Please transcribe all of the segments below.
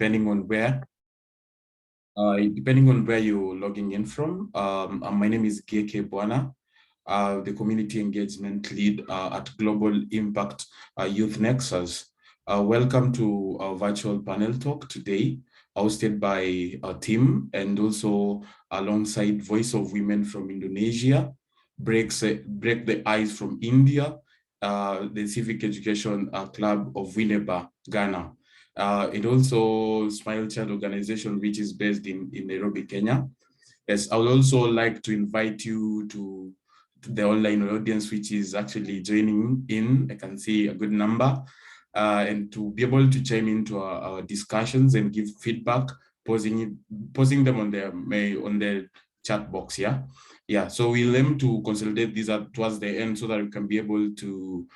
depending on where you're logging in from. My name is Geke Bwana, the Community Engagement Lead at Global Impact Youth Nexus. Welcome to our virtual panel talk today, hosted by our team and also alongside Voice of Women from Indonesia, Break the Ice from India, the Civic Education Club of Winneba, Ghana, and also Smile Child Organization, which is based in Nairobi, Kenya. Yes, I would also like to invite you to the online audience, which is actually joining in. I can see a good number, and to be able to chime into our discussions and give feedback, posing them on the chat box. Yeah. So we'll aim to consolidate these towards the end so that we can be able to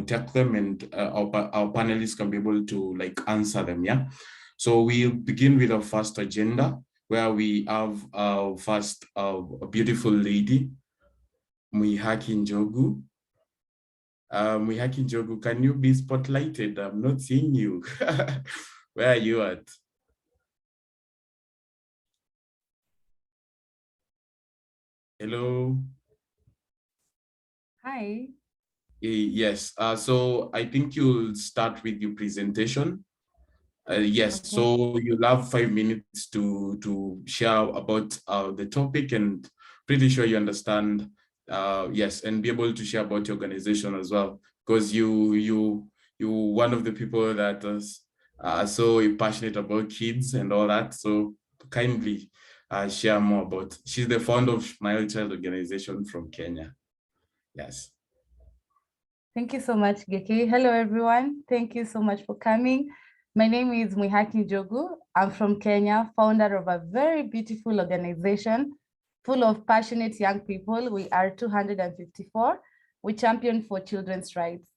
take them, and our panelists can be able to answer them. Yeah. So we'll begin with our first agenda, where we have our first a beautiful lady, Mwihaki Njogu. Mwihaki Njogu, can you be spotlighted? I'm not seeing you. Where are you at? Hello. Hi. Yes. So I think you'll start with your presentation. Yes. Okay. So you'll have 5 minutes to share about the topic, and pretty sure you understand. Yes, and be able to share about your organization as well, because you one of the people that are so passionate about kids and all that. So kindly share more about. She's the founder of Smile Child Organization from Kenya. Yes. Thank you so much, Geke. Hello, everyone. Thank you so much for coming. My name is Mwihaki Njogu. I'm from Kenya, founder of a very beautiful organization full of passionate young people. We are 254. We champion for children's rights.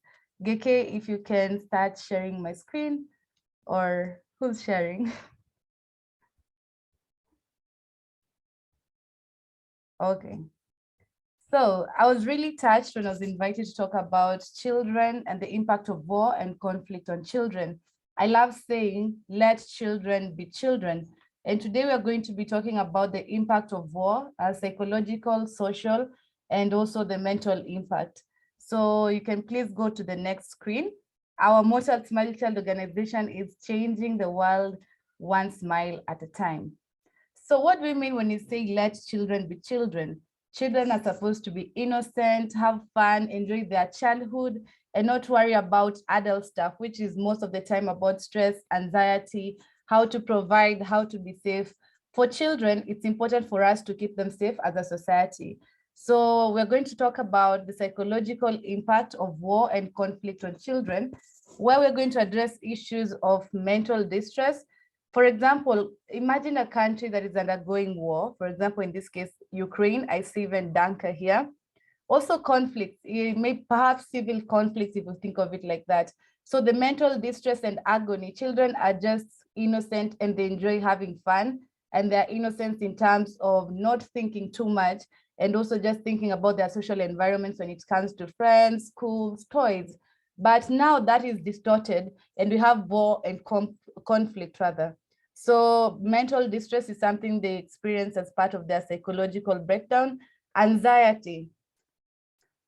Geke, if you can start sharing my screen, or who's sharing? Okay. So I was really touched when I was invited to talk about children and the impact of war and conflict on children. I love saying, let children be children. And today we are going to be talking about the impact of war, psychological, social, and also the mental impact. So you can please go to the next screen. Our motto at Smile Child Organization is changing the world one smile at a time. So what do we mean when we say let children be children? Children are supposed to be innocent, have fun, enjoy their childhood, and not worry about adult stuff, which is most of the time about stress, anxiety, how to provide, how to be safe. For children, it's important for us to keep them safe as a society. So we're going to talk about the psychological impact of war and conflict on children, where we're going to address issues of mental distress. For example, imagine a country that is undergoing war. For example, in this case, Ukraine. I see even Danka here. Also conflicts, perhaps civil conflicts, if you think of it like that. So the mental distress and agony, children are just innocent and they enjoy having fun, and their innocence in terms of not thinking too much, and also just thinking about their social environments when it comes to friends, schools, toys. But now that is distorted, and we have war and conflict rather. So mental distress is something they experience as part of their psychological breakdown. Anxiety.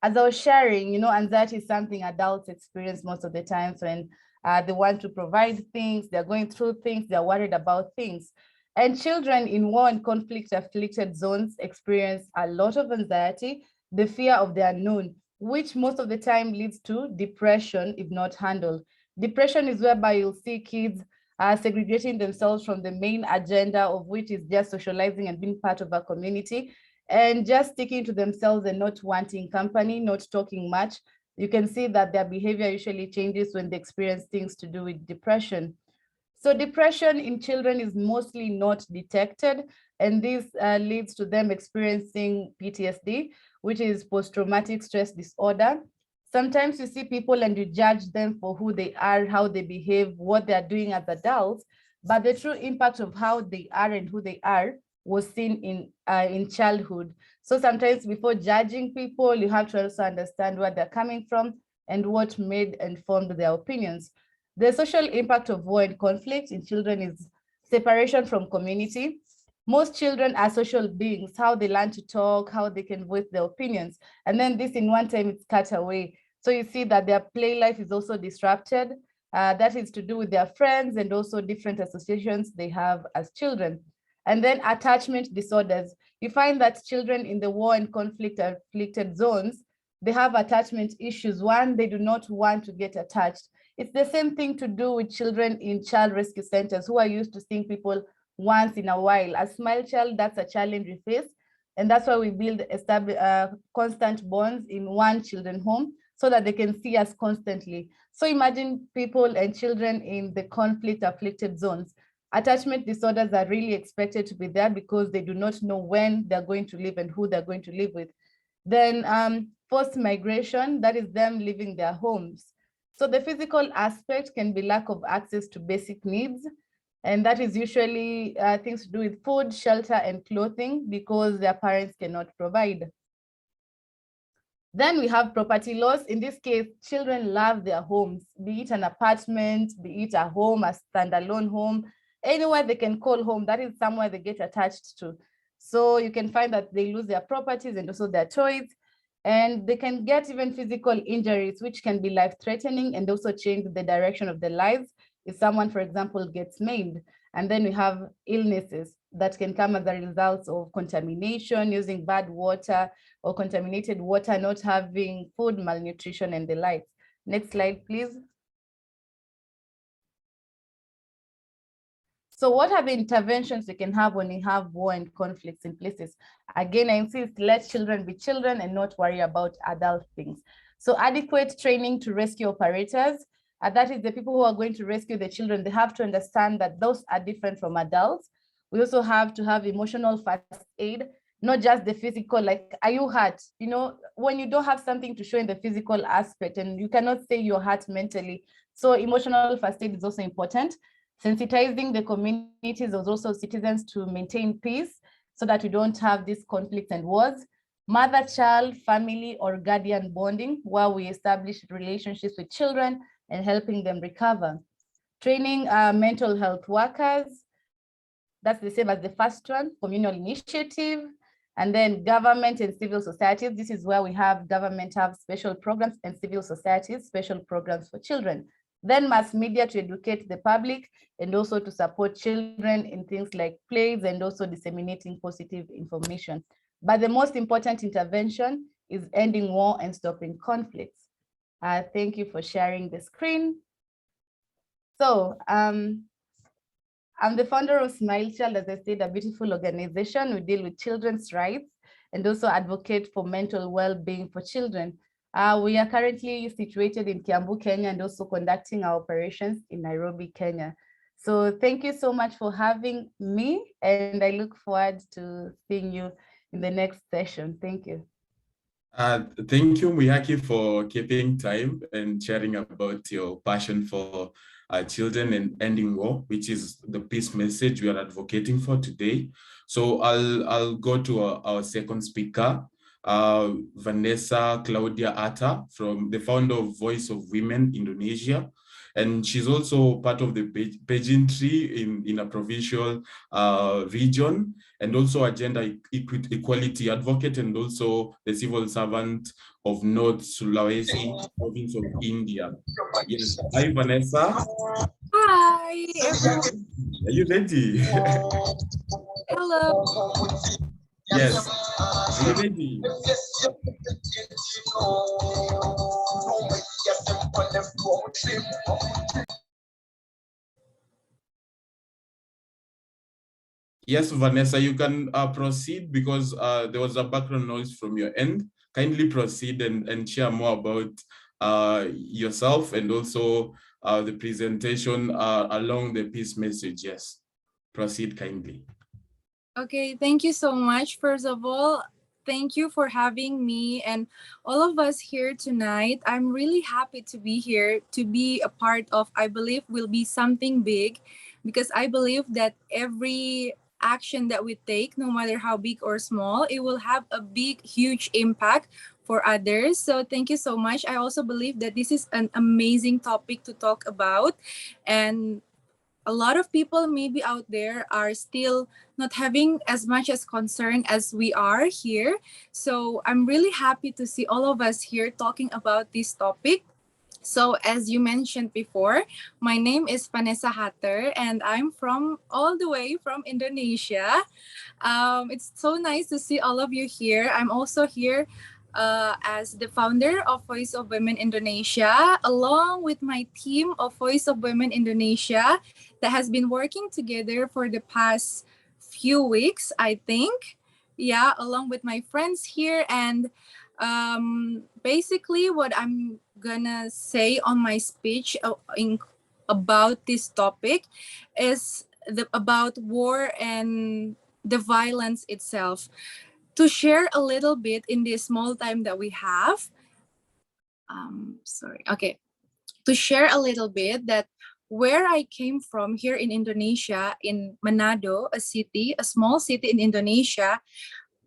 As I was sharing, anxiety is something adults experience most of the times when they want to provide things, they're going through things, they're worried about things. And children in war and conflict afflicted zones experience a lot of anxiety, the fear of the unknown, which most of the time leads to depression if not handled. Depression is whereby you'll see kids segregating themselves from the main agenda, of which is just socializing and being part of a community, and just sticking to themselves and not wanting company, not talking much. You can see that their behavior usually changes when they experience things to do with depression. So depression in children is mostly not detected, and this leads to them experiencing PTSD, which is post-traumatic stress disorder. Sometimes you see people and you judge them for who they are, how they behave, what they're doing as adults, but the true impact of how they are and who they are was seen in childhood. So sometimes before judging people, you have to also understand where they're coming from and what made and formed their opinions. The social impact of war and conflict in children is separation from community. Most children are social beings, how they learn to talk, how they can voice their opinions. And then this in one time it's cut away. So you see that their play life is also disrupted. That is to do with their friends and also different associations they have as children. And then attachment disorders. You find that children in the war and conflict afflicted zones, they have attachment issues. One, they do not want to get attached. It's the same thing to do with children in child rescue centers who are used to seeing people once in a while. A smile child, that's a challenge we face. And that's why we build constant bonds in one children's home so that they can see us constantly. So imagine people and children in the conflict afflicted zones. Attachment disorders are really expected to be there because they do not know when they're going to live and who they're going to live with. Then forced migration, that is them leaving their homes. So the physical aspect can be lack of access to basic needs. And that is usually things to do with food, shelter, and clothing because their parents cannot provide. Then we have property loss. In this case, children love their homes, be it an apartment, be it a home, a standalone home, anywhere they can call home, that is somewhere they get attached to. So you can find that they lose their properties and also their toys, and they can get even physical injuries, which can be life-threatening and also change the direction of their lives if someone, for example, gets maimed. And then we have illnesses that can come as a result of contamination, using bad water or contaminated water, not having food, malnutrition, and the like. Next slide, please. So what are the interventions we can have when we have war and conflicts in places? Again, I insist, let children be children and not worry about adult things. So adequate training to rescue operators. That is the people who are going to rescue the children. They have to understand that those are different from adults. We also have to have emotional first aid, not just the physical, like, are you hurt? You know, when you don't have something to show in the physical aspect and you cannot say you're hurt mentally. So emotional first aid is also important. Sensitizing the communities, also citizens, to maintain peace so that we don't have these conflicts and wars. Mother-child, family, or guardian bonding, where we establish relationships with children and helping them recover. Training mental health workers, that's the same as the first one, communal initiative. And then government and civil societies, this is where we have government have special programs and civil societies, special programs for children. Then mass media to educate the public and also to support children in things like plays and also disseminating positive information. But the most important intervention is ending war and stopping conflicts. Thank you for sharing the screen. So I'm the founder of Smile Child, as I said, a beautiful organization. We deal with children's rights and also advocate for mental well-being for children. We are currently situated in Kiambu, Kenya, and also conducting our operations in Nairobi, Kenya. So thank you so much for having me, and I look forward to seeing you in the next session. Thank you. Thank you, Mwihaki, for keeping time and sharing about your passion for children and ending war, which is the peace message we are advocating for today. So I'll go to our second speaker, Vanessa Claudia Atta, from the founder of Voice of Women Indonesia. And she's also part of the pageantry in a provincial region, and also a gender equality advocate, and also the civil servant of North Sulawesi province of India. Yes. Hi, Vanessa. Hi, everyone. Are you ready? Hello. Yes. Are you ready? Yes, Vanessa, you can proceed because there was a background noise from your end. Kindly proceed and share more about yourself and also the presentation along the peace message. Yes, proceed kindly. Okay, thank you so much. First of all, thank you for having me and all of us here tonight. I'm really happy to be here, to be a part of, I believe, will be something big, because I believe that every action that we take, no matter how big or small, it will have a big, huge impact for others. So thank you so much. I also believe that this is an amazing topic to talk about, and a lot of people maybe out there are still not having as much as concern as we are here. So I'm really happy to see all of us here talking about this topic. So as you mentioned before, my name is Vanessa Hatter and I'm from all the way from Indonesia. It's so nice to see all of you here. I'm also here as the founder of Voice of Women Indonesia, along with my team of Voice of Women Indonesia that has been working together for the past few weeks, I think. Yeah, along with my friends here. And basically, what I'm gonna say on my speech about this topic is about war and the violence itself. To share a little bit in this small time that we have, to share a little bit that where I came from here in Indonesia, in Manado, a small city in Indonesia,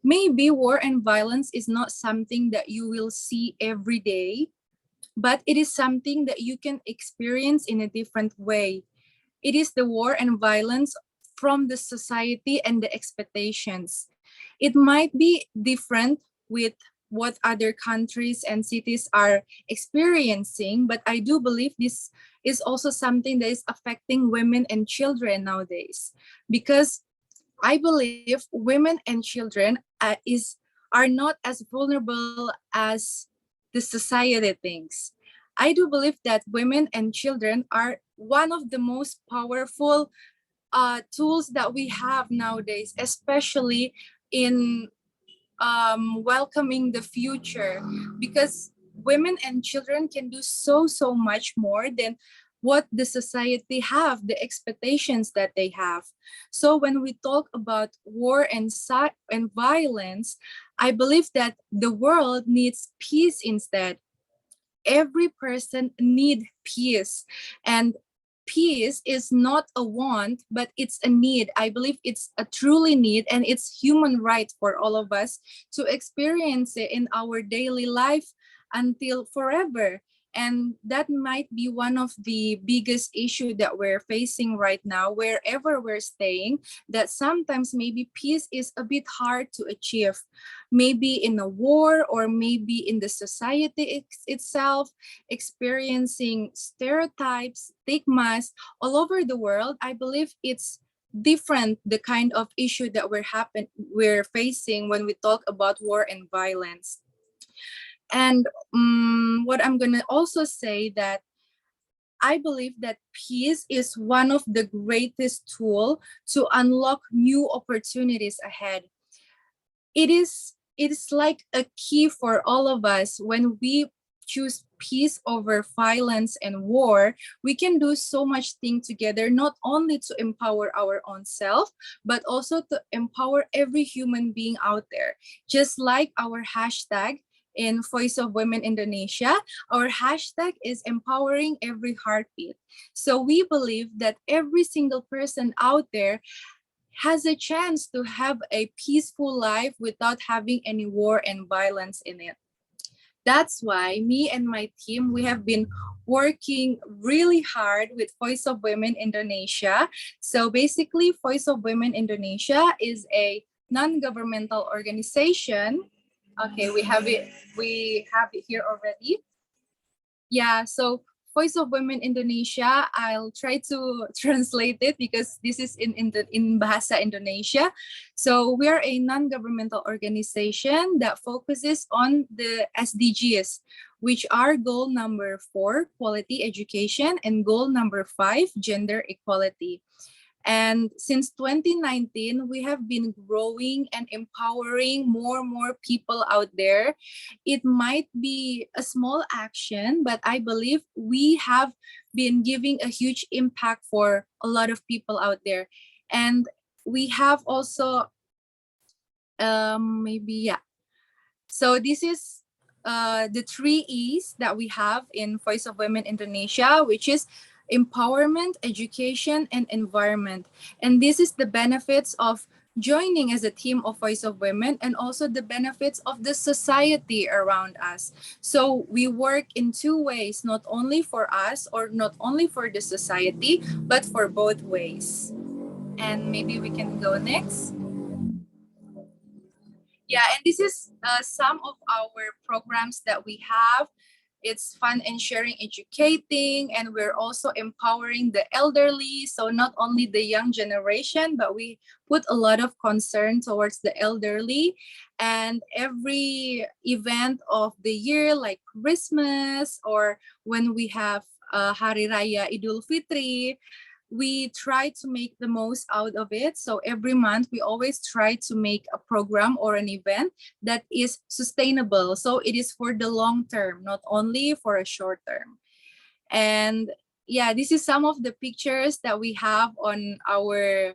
maybe war and violence is not something that you will see every day, but it is something that you can experience in a different way. It is the war and violence from the society and the expectations. It might be different with what other countries and cities are experiencing, but I do believe this is also something that is affecting women and children nowadays, because I believe women and children are not as vulnerable as the society thinks. I do believe that women and children are one of the most powerful tools that we have nowadays, especially in welcoming the future, because women and children can do so much more than what the society have, the expectations that they have. So when we talk about war and violence, I believe that the world needs peace instead. Every person need peace, and peace is not a want, but it's a need. I believe it's a truly need, and it's human right for all of us to experience it in our daily life until forever. And that might be one of the biggest issue that we're facing right now, wherever we're staying, that sometimes maybe peace is a bit hard to achieve. Maybe in a war, or maybe in the society itself, experiencing stereotypes, stigmas all over the world. I believe it's different, the kind of issue that we're facing when we talk about war and violence. And what I'm gonna also say that I believe that peace is one of the greatest tool to unlock new opportunities ahead. It is like a key for all of us. When we choose peace over violence and war, we can do so much thing together, not only to empower our own self, but also to empower every human being out there. Just like our hashtag in Voice of Women Indonesia, our hashtag is empowering every heartbeat. So we believe that every single person out there has a chance to have a peaceful life without having any war and violence in it. That's why me and my team, we have been working really hard with Voice of Women Indonesia. So basically, Voice of Women Indonesia is a non-governmental organization. Okay, we have it here already. Yeah, so Voice of Women Indonesia, I'll try to translate it because this is in Bahasa Indonesia. So we are a non-governmental organization that focuses on the SDGs, which are goal number 4, quality education, and goal number 5, gender equality. And since 2019, we have been growing and empowering more and more people out there. It might be a small action, but I believe we have been giving a huge impact for a lot of people out there. And we have also, So this is the 3 E's that we have in Voice of Women Indonesia, which is empowerment, education, and environment. And this is the benefits of joining as a team of Voice of Women, and also the benefits of the society around us. So we work in two ways, not only for us or not only for the society, but for both ways. And maybe we can go next. Yeah, and this is some of our programs that we have. It's fun and sharing, educating, and we're also empowering the elderly. So not only the young generation, but we put a lot of concern towards the elderly. And every event of the year, like Christmas, or when we have Hari Raya Idul Fitri, we try to make the most out of it. So every month we always try to make a program or an event that is sustainable. So it is for the long term, not only for a short term. And yeah, this is some of the pictures that we have on our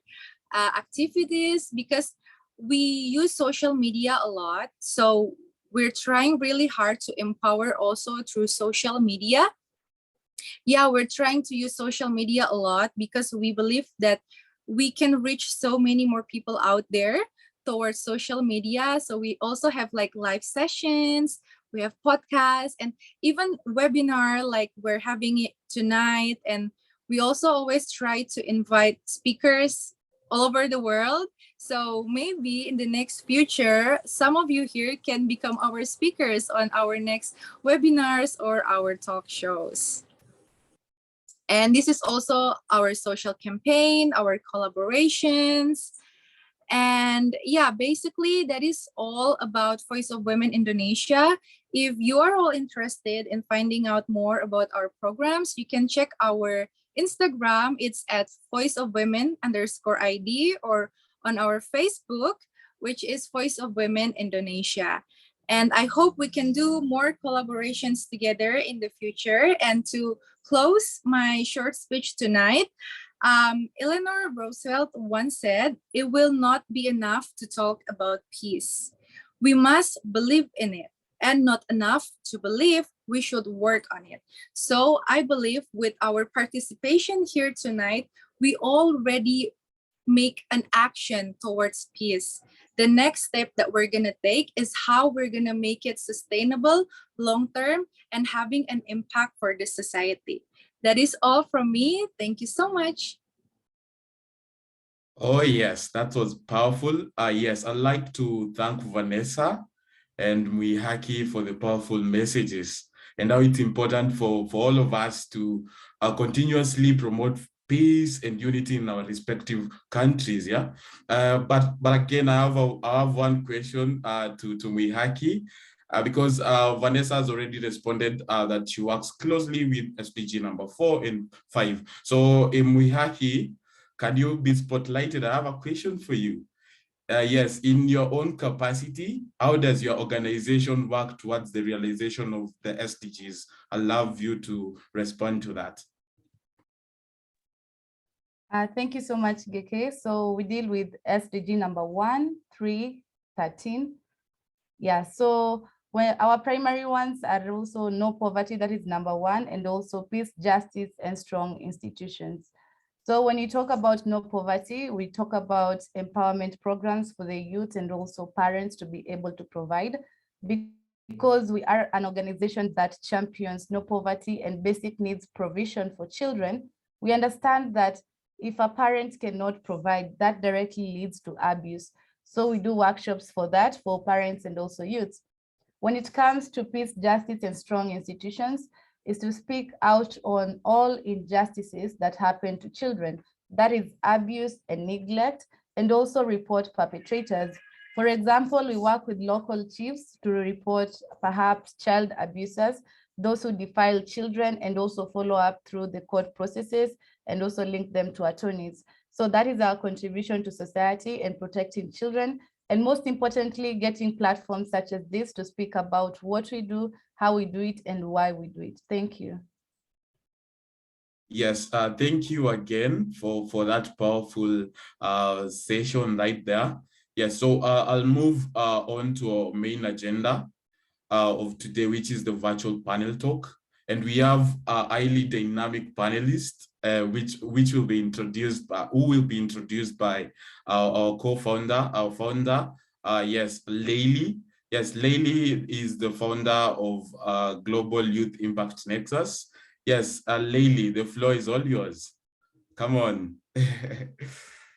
activities, because we use social media a lot. So we're trying really hard to empower also through social media. Yeah, we're trying to use social media a lot because we believe that we can reach so many more people out there towards social media. So we also have like live sessions, we have podcasts, and even webinar like we're having it tonight. And we also always try to invite speakers all over the world. So maybe in the next future, some of you here can become our speakers on our next webinars or our talk shows. And this is also our social campaign, our collaborations. And yeah, basically that is all about Voice of Women Indonesia. If you are all interested in finding out more about our programs, you can check our Instagram. It's at Voice of Women _ID, or on our Facebook, which is Voice of Women Indonesia. And I hope we can do more collaborations together in the future. And to close my short speech tonight, Eleanor Roosevelt once said, "It will not be enough to talk about peace. We must believe in it, and not enough to believe, we should work on it." So I believe with our participation here tonight, we already make an action towards peace. The next step that we're going to take is how we're going to make it sustainable, long-term, and having an impact for the society. That is all from me. Thank you so much. Oh, yes, that was powerful. Yes, I'd like to thank Vanessa and Mwihaki for the powerful messages. And now it's important for all of us to continuously promote peace and unity in our respective countries. Yeah. But again, I have one question to Mwihaki. Because Vanessa has already responded that she works closely with SDG number 4 and 5. So Mwihaki, can you be spotlighted? I have a question for you. Yes, in your own capacity, how does your organization work towards the realization of the SDGs? I'd love you to respond to that. Thank you so much, Geke. So we deal with SDG number 1, 3, 13. Yeah, so when our primary ones are also no poverty, that is number 1, and also peace, justice, and strong institutions. So when you talk about no poverty, we talk about empowerment programs for the youth and also parents to be able to provide, because we are an organization that champions no poverty and basic needs provision for children. We understand that if a parent cannot provide, that directly leads to abuse. So we do workshops for that, for parents and also youths. When it comes to peace, justice, and strong institutions, is to speak out on all injustices that happen to children, that is abuse and neglect, and also report perpetrators. For example, we work with local chiefs to report perhaps child abusers, those who defile children, and also follow up through the court processes and also link them to attorneys. So that is our contribution to society and protecting children. And most importantly, getting platforms such as this to speak about what we do, how we do it, and why we do it. Thank you. Yes, thank you again for that powerful session right there. Yes, so I'll move on to our main agenda of today, which is the virtual panel talk. And we have a highly dynamic panelist, which will be introduced by, who will be introduced by our co-founder, our founder, yes, Layli. Yes, Layli is the founder of Global Youth Impact Nexus. Yes, Layli, the floor is all yours. Come on.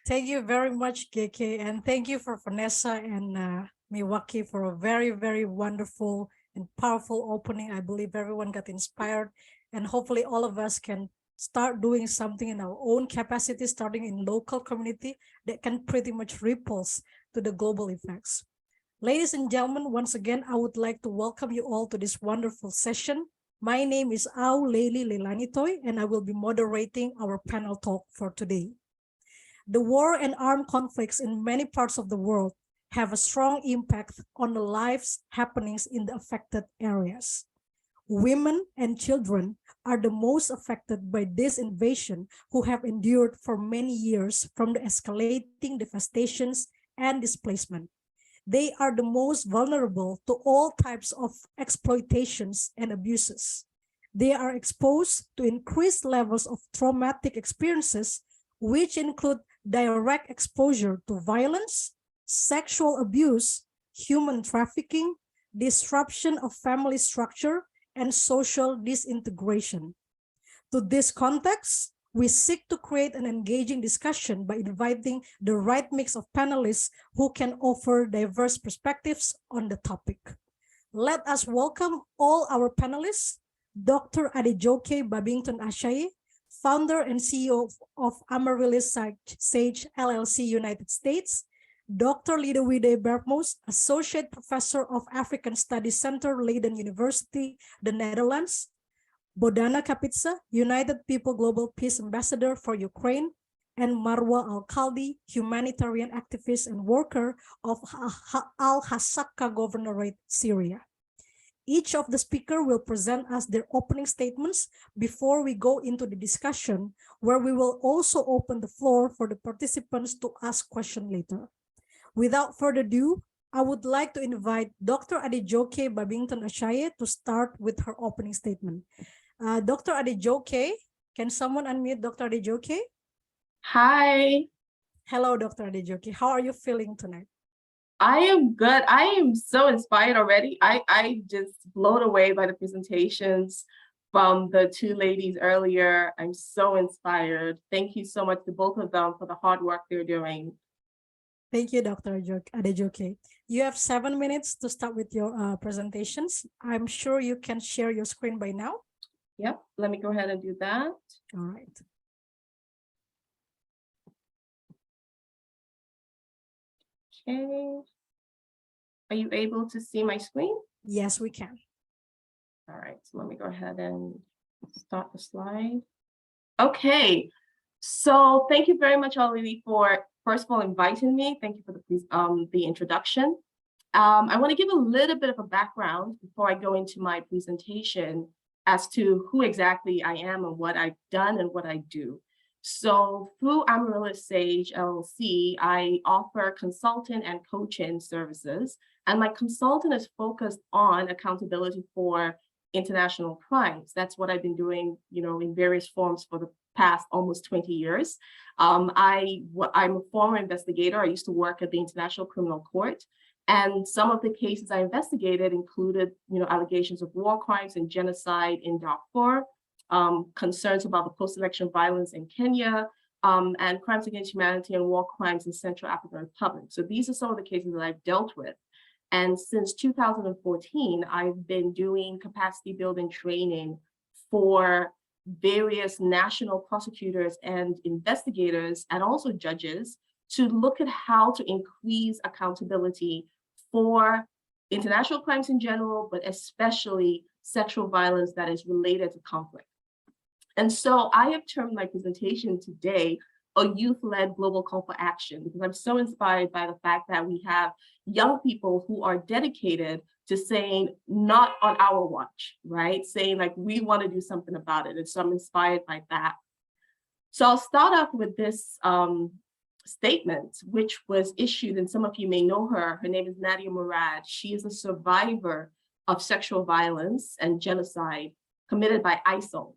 Thank you very much, KK, and thank you for Vanessa and Mwihaki for a very, very wonderful and powerful opening. I believe everyone got inspired, and hopefully all of us can start doing something in our own capacity, starting in local community that can pretty much ripples to the global effects. Ladies and gentlemen, once again, I would like to welcome you all to this wonderful session. My name is Au Layli Lelanitoy, and I will be moderating our panel talk for today. The war and armed conflicts in many parts of the world have a strong impact on the lives happenings in the affected areas. Women and children are the most affected by this invasion, who have endured for many years from the escalating devastations and displacement. They are the most vulnerable to all types of exploitations and abuses. They are exposed to increased levels of traumatic experiences, which include direct exposure to violence, sexual abuse, human trafficking, disruption of family structure, and social disintegration. To this context, we seek to create an engaging discussion by inviting the right mix of panelists who can offer diverse perspectives on the topic. Let us welcome all our panelists: Dr. Adejoke Babington Ashaye, founder and CEO of Amaryllis Sage LLC, United States; Dr. Lidewide Bergmoes, Associate Professor of African Studies Center, Leiden University, the Netherlands; Bodana Kapitsa, United People Global Peace Ambassador for Ukraine; and Marwa Al-Khaldi, humanitarian activist and worker of Al-Hasakah Governorate, Syria. Each of the speakers will present us their opening statements before we go into the discussion, where we will also open the floor for the participants to ask questions later. Without further ado, I would like to invite Dr. Adejoke Babington Ashaye to start with her opening statement. Dr. Adejoke, can someone unmute Dr. Adejoke? Hi. Hello, Dr. Adejoke. How are you feeling tonight? I am good. I am so inspired already. I just blown away by the presentations from the two ladies earlier. I'm so inspired. Thank you so much to both of them for the hard work they're doing. Thank you, Dr. Adejoke. You have 7 minutes to start with your presentations. I'm sure you can share your screen by now. Yep, let me go ahead and do that. All right. Okay. Are you able to see my screen? Yes, we can. All right, so let me go ahead and start the slide. Okay, so thank you very much, Olivia, for first of all inviting me. Thank you for the introduction. I want to give a little bit of a background before I go into my presentation as to who exactly I am and what I've done and what I do. So through Amaryllis Sage LLC, I offer consultant and coaching services, and my consultant is focused on accountability for international crimes. That's what I've been doing, in various forms for the past almost 20 years. I'm a former investigator. I used to work at the International Criminal Court, and some of the cases I investigated included, allegations of war crimes and genocide in Darfur, concerns about the post-election violence in Kenya, and crimes against humanity and war crimes in Central African Republic. So these are some of the cases that I've dealt with. And since 2014, I've been doing capacity building training for various national prosecutors and investigators, and also judges, to look at how to increase accountability for international crimes in general, but especially sexual violence that is related to conflict. And so I have termed my presentation today a youth-led global call for action, because I'm so inspired by the fact that we have young people who are dedicated to saying, not on our watch, right? Saying like, we want to do something about it. And so I'm inspired by that. So I'll start off with this statement, which was issued, and some of you may know her. Her name is Nadia Murad. She is a survivor of sexual violence and genocide committed by ISIL.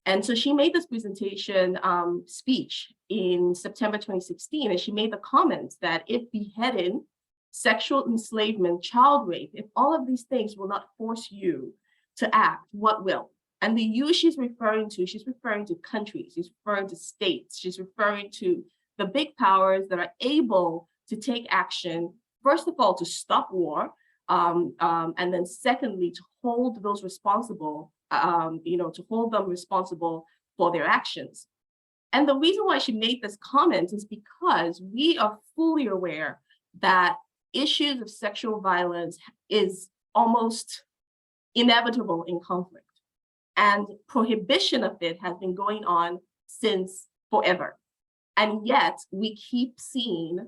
And so she made this presentation speech in September 2016, and she made the comments that if beheading, sexual enslavement, child rape, if all of these things will not force you to act, what will? And the you she's referring to countries, she's referring to states, she's referring to the big powers that are able to take action, first of all, to stop war, and then secondly, to hold those responsible, to hold them responsible for their actions. And the reason why she made this comment is because we are fully aware that issues of sexual violence is almost inevitable in conflict. And prohibition of it has been going on since forever. And yet we keep seeing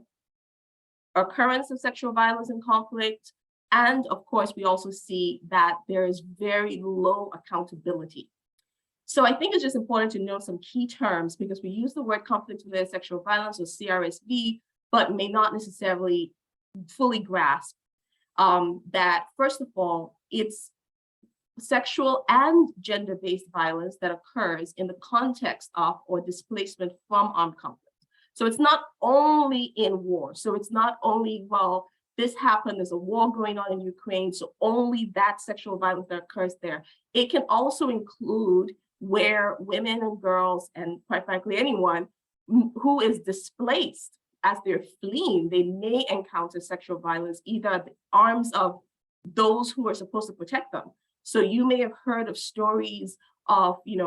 occurrence of sexual violence in conflict. And of course, we also see that there is very low accountability. So I think it's just important to know some key terms, because we use the word conflict-related sexual violence, or CRSV, but may not necessarily fully grasp that, first of all, it's sexual and gender-based violence that occurs in the context of or displacement from armed conflict. So it's not only in war. So it's not only, well, this happened, there's a war going on in Ukraine, so only that sexual violence that occurs there. It can also include where women and girls, and quite frankly, anyone who is displaced as they're fleeing, they may encounter sexual violence, either at the arms of those who are supposed to protect them. So you may have heard of stories of, in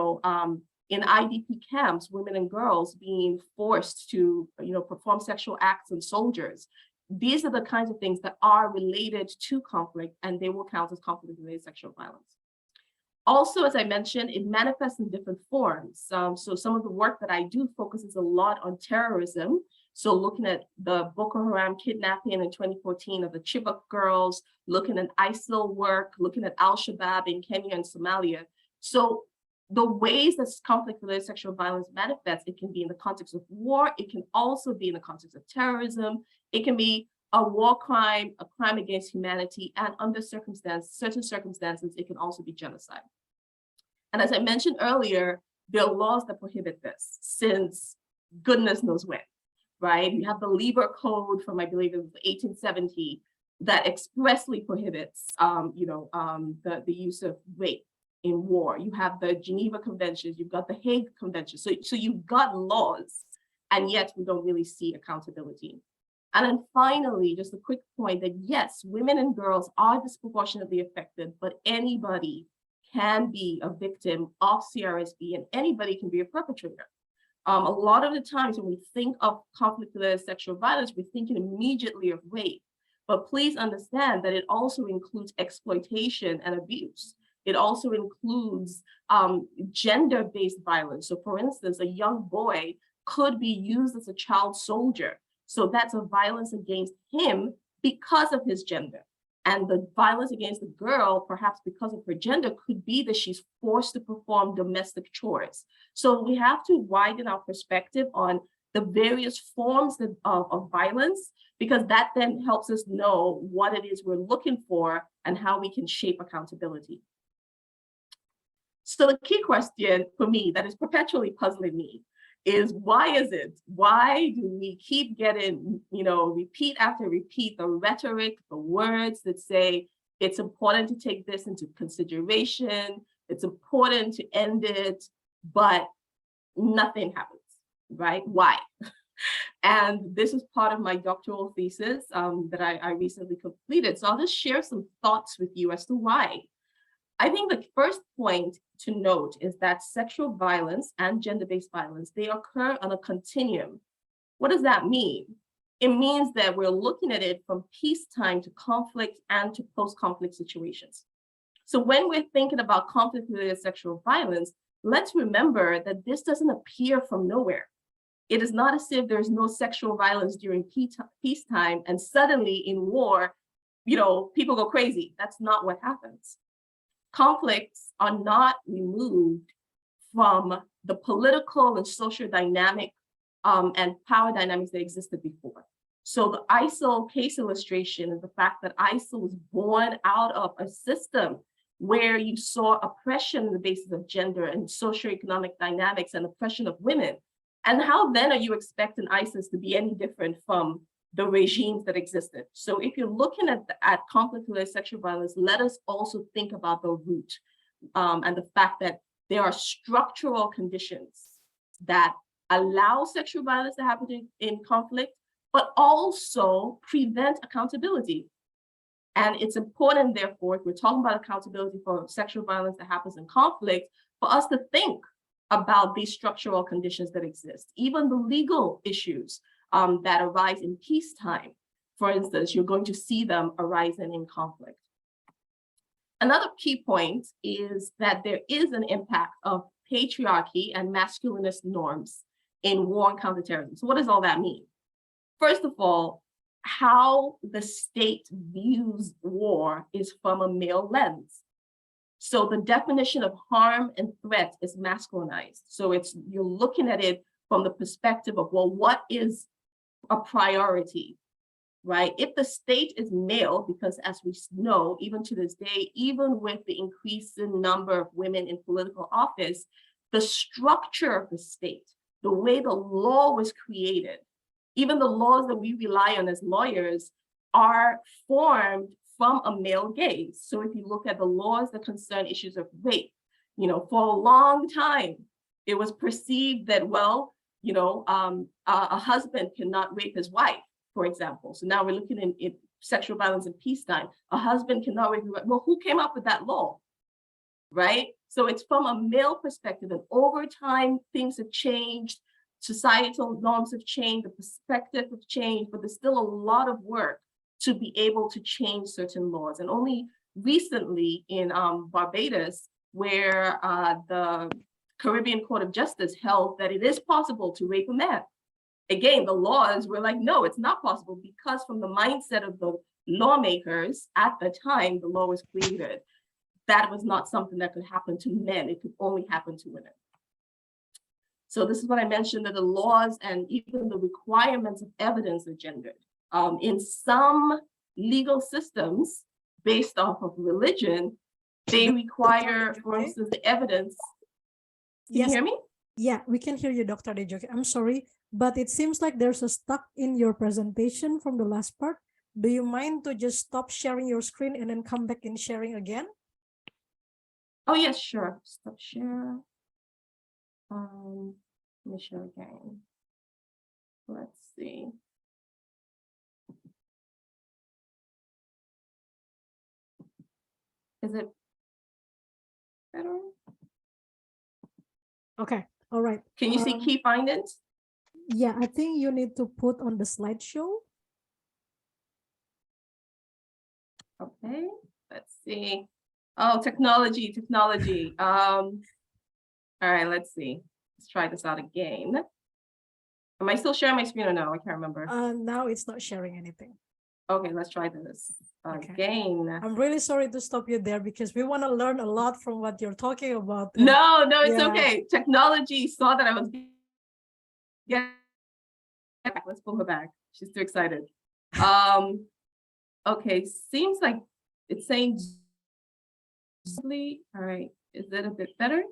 IDP camps, women and girls being forced to, perform sexual acts on soldiers. These are the kinds of things that are related to conflict, and they will count as conflict-related sexual violence. Also, as I mentioned, it manifests in different forms. So some of the work that I do focuses a lot on terrorism. So looking at the Boko Haram kidnapping in 2014 of the Civic girls, looking at ISIL work, looking at Al-Shabaab in Kenya and Somalia. So the ways that conflict-related sexual violence manifests, it can be in the context of war, it can also be in the context of terrorism, it can be a war crime, a crime against humanity, and under certain circumstances, it can also be genocide. And as I mentioned earlier, there are laws that prohibit this since goodness knows when, right? You have the Lieber Code from, I believe it was 1870, that expressly prohibits, the use of rape in war. You have the Geneva Conventions, you've got the Hague Convention. So you've got laws, and yet we don't really see accountability. And then finally, just a quick point that yes, women and girls are disproportionately affected, but anybody can be a victim of CRSV, and anybody can be a perpetrator. A lot of the times when we think of conflict-related sexual violence, we're thinking immediately of rape. But please understand that it also includes exploitation and abuse. It also includes gender-based violence. So for instance, a young boy could be used as a child soldier. So that's a violence against him because of his gender. And the violence against the girl, perhaps because of her gender, could be that she's forced to perform domestic chores. So we have to widen our perspective on the various forms of violence, because that then helps us know what it is we're looking for and how we can shape accountability. So the key question for me that is perpetually puzzling me is, why is it? Why do we keep getting, repeat after repeat, the rhetoric, the words that say it's important to take this into consideration, it's important to end it, but nothing happens, right? Why? And this is part of my doctoral thesis that I recently completed. So I'll just share some thoughts with you as to why. I think the first point to note is that sexual violence and gender-based violence, they occur on a continuum. What does that mean? It means that we're looking at it from peacetime to conflict and to post-conflict situations. So when we're thinking about conflict-related sexual violence, let's remember that this doesn't appear from nowhere. It is not as if there's no sexual violence during peacetime and suddenly in war, people go crazy. That's not what happens. Conflicts are not removed from the political and social dynamic and power dynamics that existed before. So the ISIL case illustration is the fact that ISIL was born out of a system where you saw oppression on the basis of gender and socioeconomic dynamics and oppression of women. And how then are you expecting ISIS to be any different from the regimes that existed? So if you're looking at conflict-related sexual violence, let us also think about the root and the fact that there are structural conditions that allow sexual violence to happen in conflict, but also prevent accountability. And it's important, therefore, if we're talking about accountability for sexual violence that happens in conflict, for us to think about these structural conditions that exist, even the legal issues that arise in peacetime. For instance, you're going to see them arising in conflict. Another key point is that there is an impact of patriarchy and masculinist norms in war and counterterrorism. So what does all that mean? First of all, how the state views war is from a male lens. So the definition of harm and threat is masculinized. So you're looking at it from the perspective of, well, what is a priority, right? If the state is male, because as we know, even to this day, even with the increasing number of women in political office, the structure of the state, the way the law was created, even the laws that we rely on as lawyers are formed from a male gaze. So if you look at the laws that concern issues of rape, for a long time, it was perceived that, well, a husband cannot rape his wife, for example. So now we're looking in sexual violence in peacetime. A husband cannot rape his wife. Well, who came up with that law, right? So it's from a male perspective, and over time, things have changed. Societal norms have changed, the perspective have changed, but there's still a lot of work to be able to change certain laws. And only recently in Barbados, where the Caribbean Court of Justice held that it is possible to rape a man. Again, the laws were like, no, it's not possible, because from the mindset of the lawmakers at the time the law was created, that was not something that could happen to men. It could only happen to women. So this is what I mentioned, that the laws and even the requirements of evidence are gendered. In some legal systems, based off of religion, they require, for instance, the evidence. Can you hear me? Yeah, we can hear you, Dr. Njogu. I'm sorry, but it seems like there's a stuck in your presentation from the last part. Do you mind to just stop sharing your screen and then come back in sharing again? Oh, yes, sure. Stop share. Let me share again. Let's see. Is it better? Okay, all right. Can you see key findings? Yeah, I think you need to put on the slideshow. Okay, let's see. Oh, technology. All right, let's see. Let's try this out again. Am I still sharing my screen or no? I can't remember. Now it's not sharing anything. Okay, let's try this again. I'm really sorry to stop you there, because we want to learn a lot from what you're talking about. No, it's okay. Technology saw that I was getting back. Let's pull her back. She's too excited. Okay, seems like it's saying all right. Is that a bit better?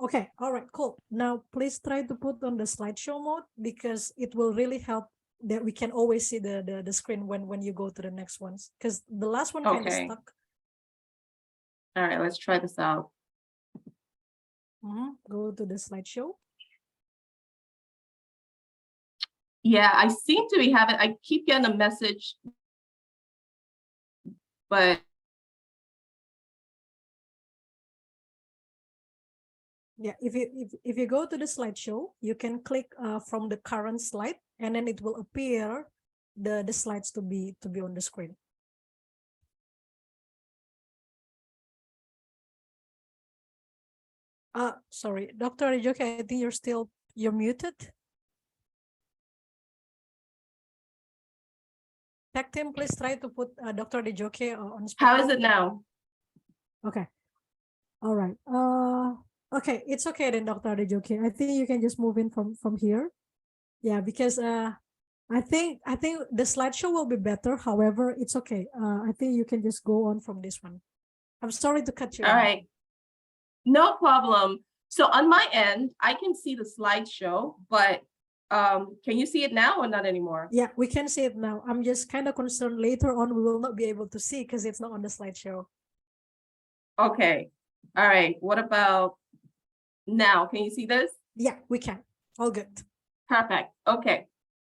Okay, all right, cool. Now please try to put on the slideshow mode, because it will really help that we can always see the screen when you go to the next ones, because the last one kind of stuck. All right, let's try this out. Go to the slideshow. Yeah, I seem to be having, I keep getting a message, but yeah, if you go to the slideshow, you can click from the current slide, and then it will appear the slides to be on the screen. Sorry, Dr. Njogu, I think you're muted. Tech team, please try to put Dr. Njogu on speaker. How is it now? Okay. All right. Okay, it's okay then, Dr. Njogu. I think you can just move in from here. Yeah, because I think the slideshow will be better. However, it's okay. I think you can just go on from this one. I'm sorry to cut you. All right, no problem. So on my end, I can see the slideshow, but can you see it now or not anymore? Yeah, we can see it now. I'm just kind of concerned later on we will not be able to see because it's not on the slideshow. Okay. All right. What about now? Can you see this? Yeah, we can. All good. Perfect. Okay.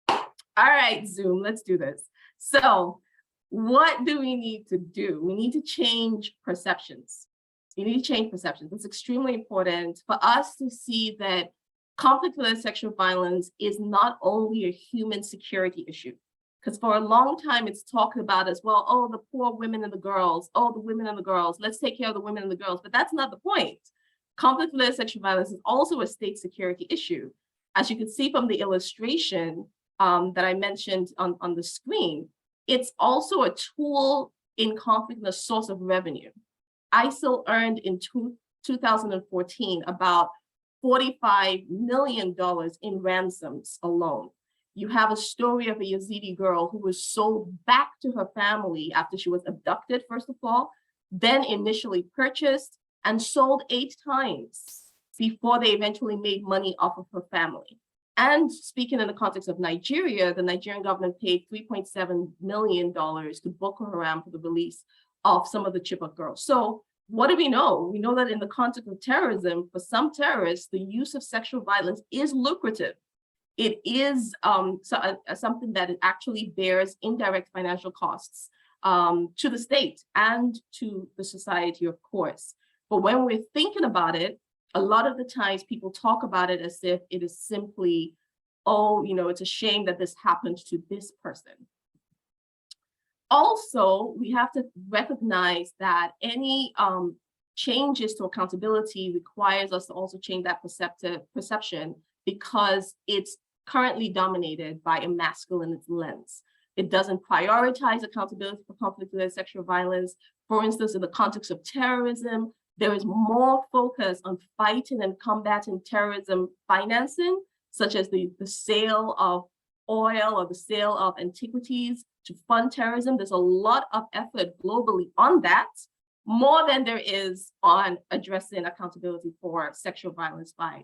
All right, Zoom, let's do this. So what do we need to do? We need to change perceptions. We need to change perceptions. It's extremely important for us to see that conflict-related sexual violence is not only a human security issue, because for a long time it's talked about as well, oh, the poor women and the girls, oh, the women and the girls, let's take care of the women and the girls, but that's not the point. Conflict-related sexual violence is also a state security issue. As you can see from the illustration that I mentioned on the screen, it's also a tool in conflict and a source of revenue. ISIL earned in 2014 about $45 million in ransoms alone. You have a story of a Yazidi girl who was sold back to her family after she was abducted, first of all, then initially purchased and sold 8 times before they eventually made money off of her family. And speaking in the context of Nigeria, the Nigerian government paid $3.7 million to Boko Haram for the release of some of the Chibok girls. So what do we know? We know that in the context of terrorism, for some terrorists, the use of sexual violence is lucrative. It is something that it actually bears indirect financial costs to the state and to the society, of course. But when we're thinking about it, a lot of the times people talk about it as if it is simply, oh, you know, it's a shame that this happened to this person. Also, we have to recognize that any changes to accountability requires us to also change that perception because it's currently dominated by a masculine lens. It doesn't prioritize accountability for conflict-related sexual violence. For instance, in the context of terrorism, there is more focus on fighting and combating terrorism financing, such as the sale of oil or the sale of antiquities to fund terrorism. There's a lot of effort globally on that, more than there is on addressing accountability for sexual violence by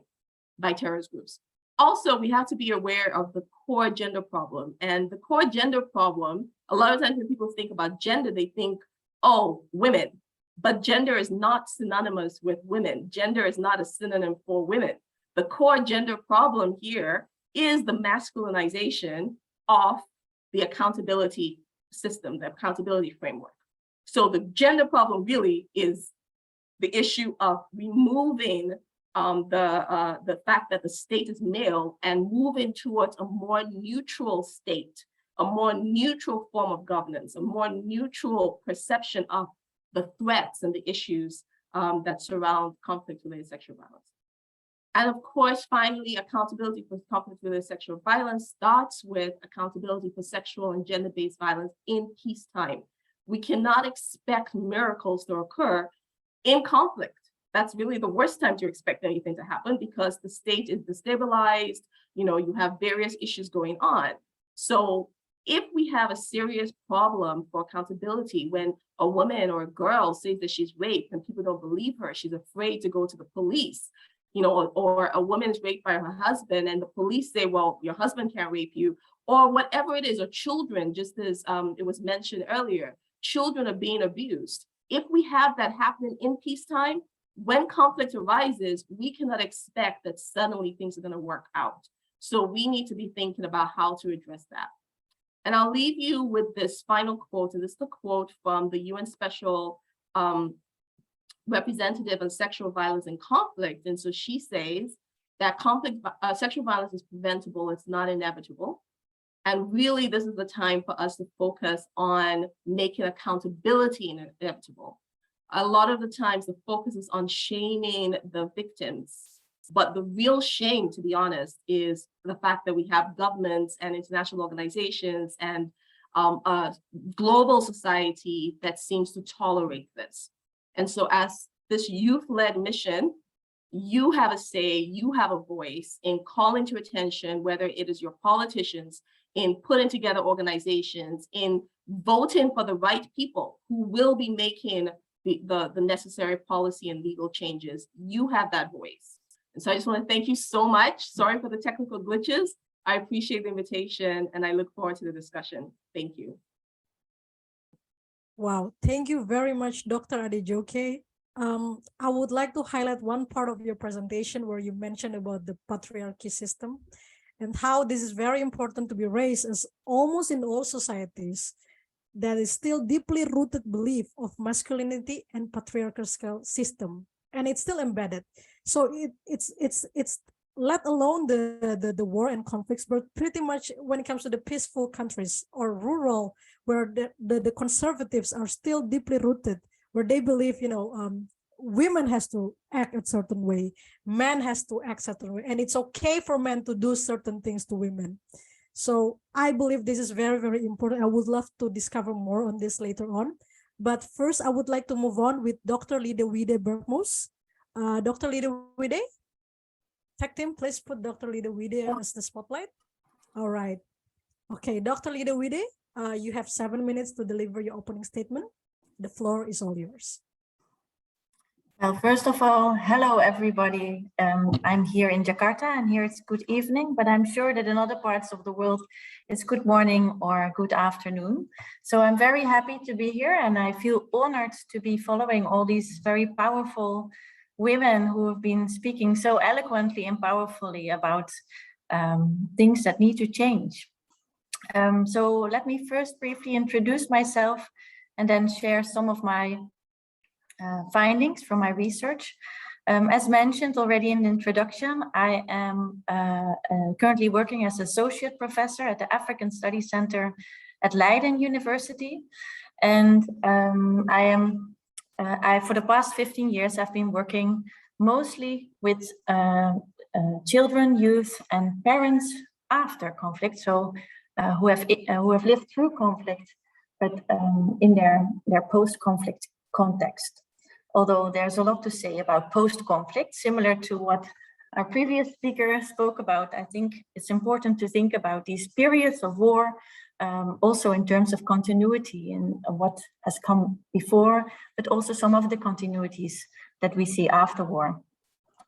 terrorist groups. Also, we have to be aware of the core gender problem. And the core gender problem, a lot of times when people think about gender, they think, oh, women. But gender is not synonymous with women. Gender is not a synonym for women. The core gender problem here is the masculinization of the accountability system, the accountability framework. So the gender problem really is the issue of removing the fact that the state is male and moving towards a more neutral state, a more neutral form of governance, a more neutral perception of the threats and the issues that surround conflict-related sexual violence. And of course, finally, accountability for conflict-related sexual violence starts with accountability for sexual and gender-based violence in peacetime. We cannot expect miracles to occur in conflict. That's really the worst time to expect anything to happen because the state is destabilized, you know, you have various issues going on. So if we have a serious problem for accountability when a woman or a girl says that she's raped and people don't believe her, she's afraid to go to the police, you know, or a woman is raped by her husband and the police say, well, your husband can't rape you, or whatever it is, or children, just as it was mentioned earlier, children are being abused. If we have that happening in peacetime, when conflict arises, we cannot expect that suddenly things are going to work out. So we need to be thinking about how to address that. And I'll leave you with this final quote, and this is the quote from the UN Special Representative on Sexual Violence and Conflict. And so she says that sexual violence is preventable, it's not inevitable. And really, this is the time for us to focus on making accountability inevitable. A lot of the times the focus is on shaming the victims, but the real shame, to be honest, is the fact that we have governments and international organizations and a global society that seems to tolerate this. And so as this youth-led mission, you have a say, you have a voice in calling to attention, whether it is your politicians, in putting together organizations, in voting for the right people who will be making the necessary policy and legal changes. You have that voice. And so I just want to thank you so much. Sorry for the technical glitches. I appreciate the invitation and I look forward to the discussion. Thank you. Wow, thank you very much, Dr. Adejoke. I would like to highlight one part of your presentation where you mentioned about the patriarchy system and how this is very important to be raised, as almost in all societies there is still deeply rooted belief of masculinity and patriarchal system, and it's still embedded. So it's let alone the war and conflicts, but pretty much when it comes to the peaceful countries or rural, where the conservatives are still deeply rooted, where they believe, women has to act a certain way, men has to act a certain way, and it's okay for men to do certain things to women. So I believe this is very, very important. I would love to discover more on this later on. But first, I would like to move on with Dr. Lidewide Bergmoes. Dr. Lidewide, tech team, please put Dr. Lidewide as the spotlight. All right. Okay, Dr. Lidewide, you have 7 minutes to deliver your opening statement. The floor is all yours. Well, first of all, hello, everybody. I'm here in Jakarta, and here it's good evening, but I'm sure that in other parts of the world, it's good morning or good afternoon. So I'm very happy to be here, and I feel honored to be following all these very powerful women who have been speaking so eloquently and powerfully about things that need to change. So let me first briefly introduce myself and then share some of my findings from my research. As mentioned already in the introduction, I am currently working as associate professor at the African Studies Center at Leiden University. And for the past 15 years, I've been working mostly with children, youth, and parents after conflict, so who have lived through conflict, but in their post-conflict context. Although there's a lot to say about post-conflict, similar to what our previous speaker spoke about, I think it's important to think about these periods of war, also in terms of continuity and what has come before, but also some of the continuities that we see after war.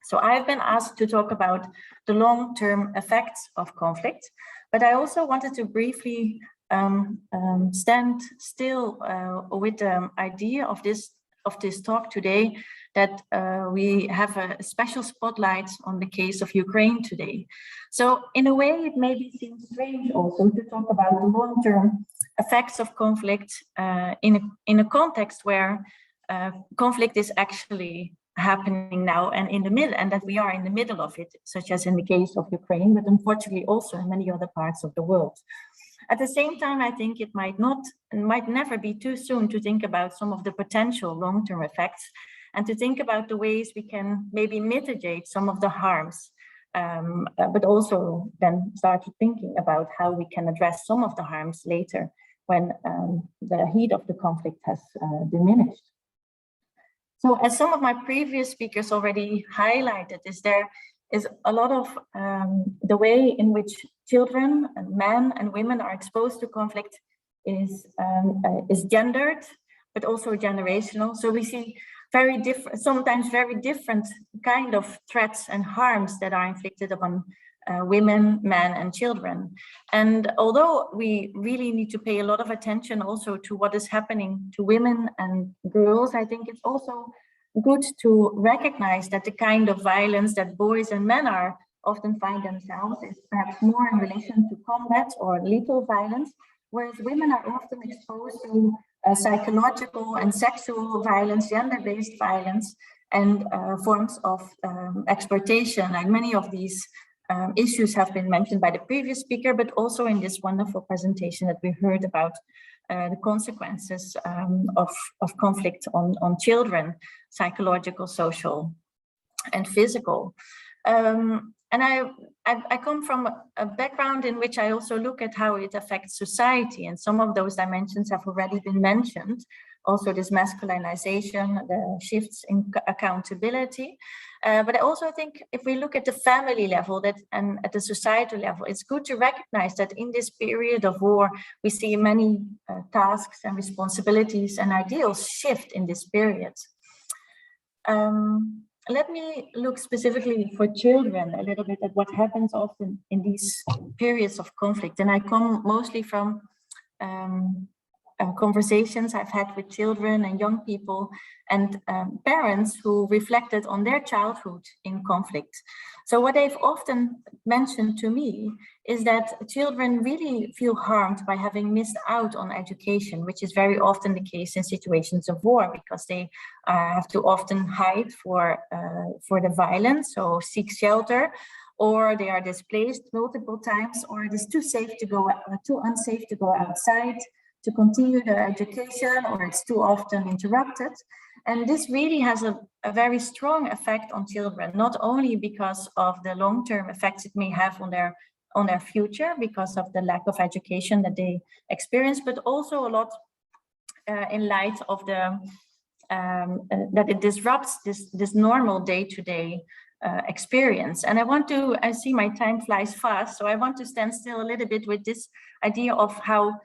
So I've been asked to talk about the long-term effects of conflict, but I also wanted to briefly stand still with the idea of this talk today, that we have a special spotlight on the case of Ukraine today. So in a way, it maybe seems strange also to talk about the long-term effects of conflict in a context where conflict is actually happening now and in the middle, and that we are in the middle of it, such as in the case of Ukraine, but unfortunately also in many other parts of the world. At the same time, I think it might never be too soon to think about some of the potential long-term effects and to think about the ways we can maybe mitigate some of the harms, but also then start thinking about how we can address some of the harms later when the heat of the conflict has diminished. So as some of my previous speakers already highlighted, there is a lot of the way in which children and men and women are exposed to conflict is gendered, but also generational. So we see sometimes very different kind of threats and harms that are inflicted upon women, men, and children. And although we really need to pay a lot of attention also to what is happening to women and girls, I think it's also good to recognize that the kind of violence that boys and men are often find themselves is perhaps more in relation to combat or lethal violence, whereas women are often exposed to psychological and sexual violence, gender-based violence, and forms of exploitation. Like many of these issues have been mentioned by the previous speaker, but also in this wonderful presentation that we heard about the consequences of conflict on children, psychological, social, and physical. And I come from a background in which I also look at how it affects society, and some of those dimensions have already been mentioned. also this masculinization, the shifts in accountability. But I also think if we look at the family level and at the societal level, it's good to recognize that in this period of war, we see many tasks and responsibilities and ideals shift in this period. Let me look specifically for children a little bit at what happens often in these periods of conflict. And I come mostly from conversations I've had with children and young people and parents who reflected on their childhood in conflict. So what they've often mentioned to me is that children really feel harmed by having missed out on education, which is very often the case in situations of war, because they have to often hide for the violence, so seek shelter, or they are displaced multiple times, or it is too unsafe to go outside to continue their education, or it's too often interrupted. And this really has a very strong effect on children, not only because of the long-term effects it may have on their future because of the lack of education that they experience, but also a lot in light of the that it disrupts this normal day-to-day experience. And I see my time flies fast, so I want to stand still a little bit with this idea of how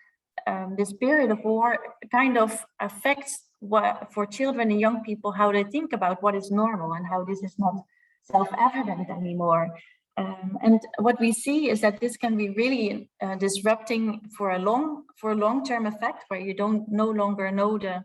this period of war kind of affects for children and young people, how they think about what is normal and how this is not self-evident anymore. And what we see is that this can be really disrupting for a long-term effect, where you no longer know the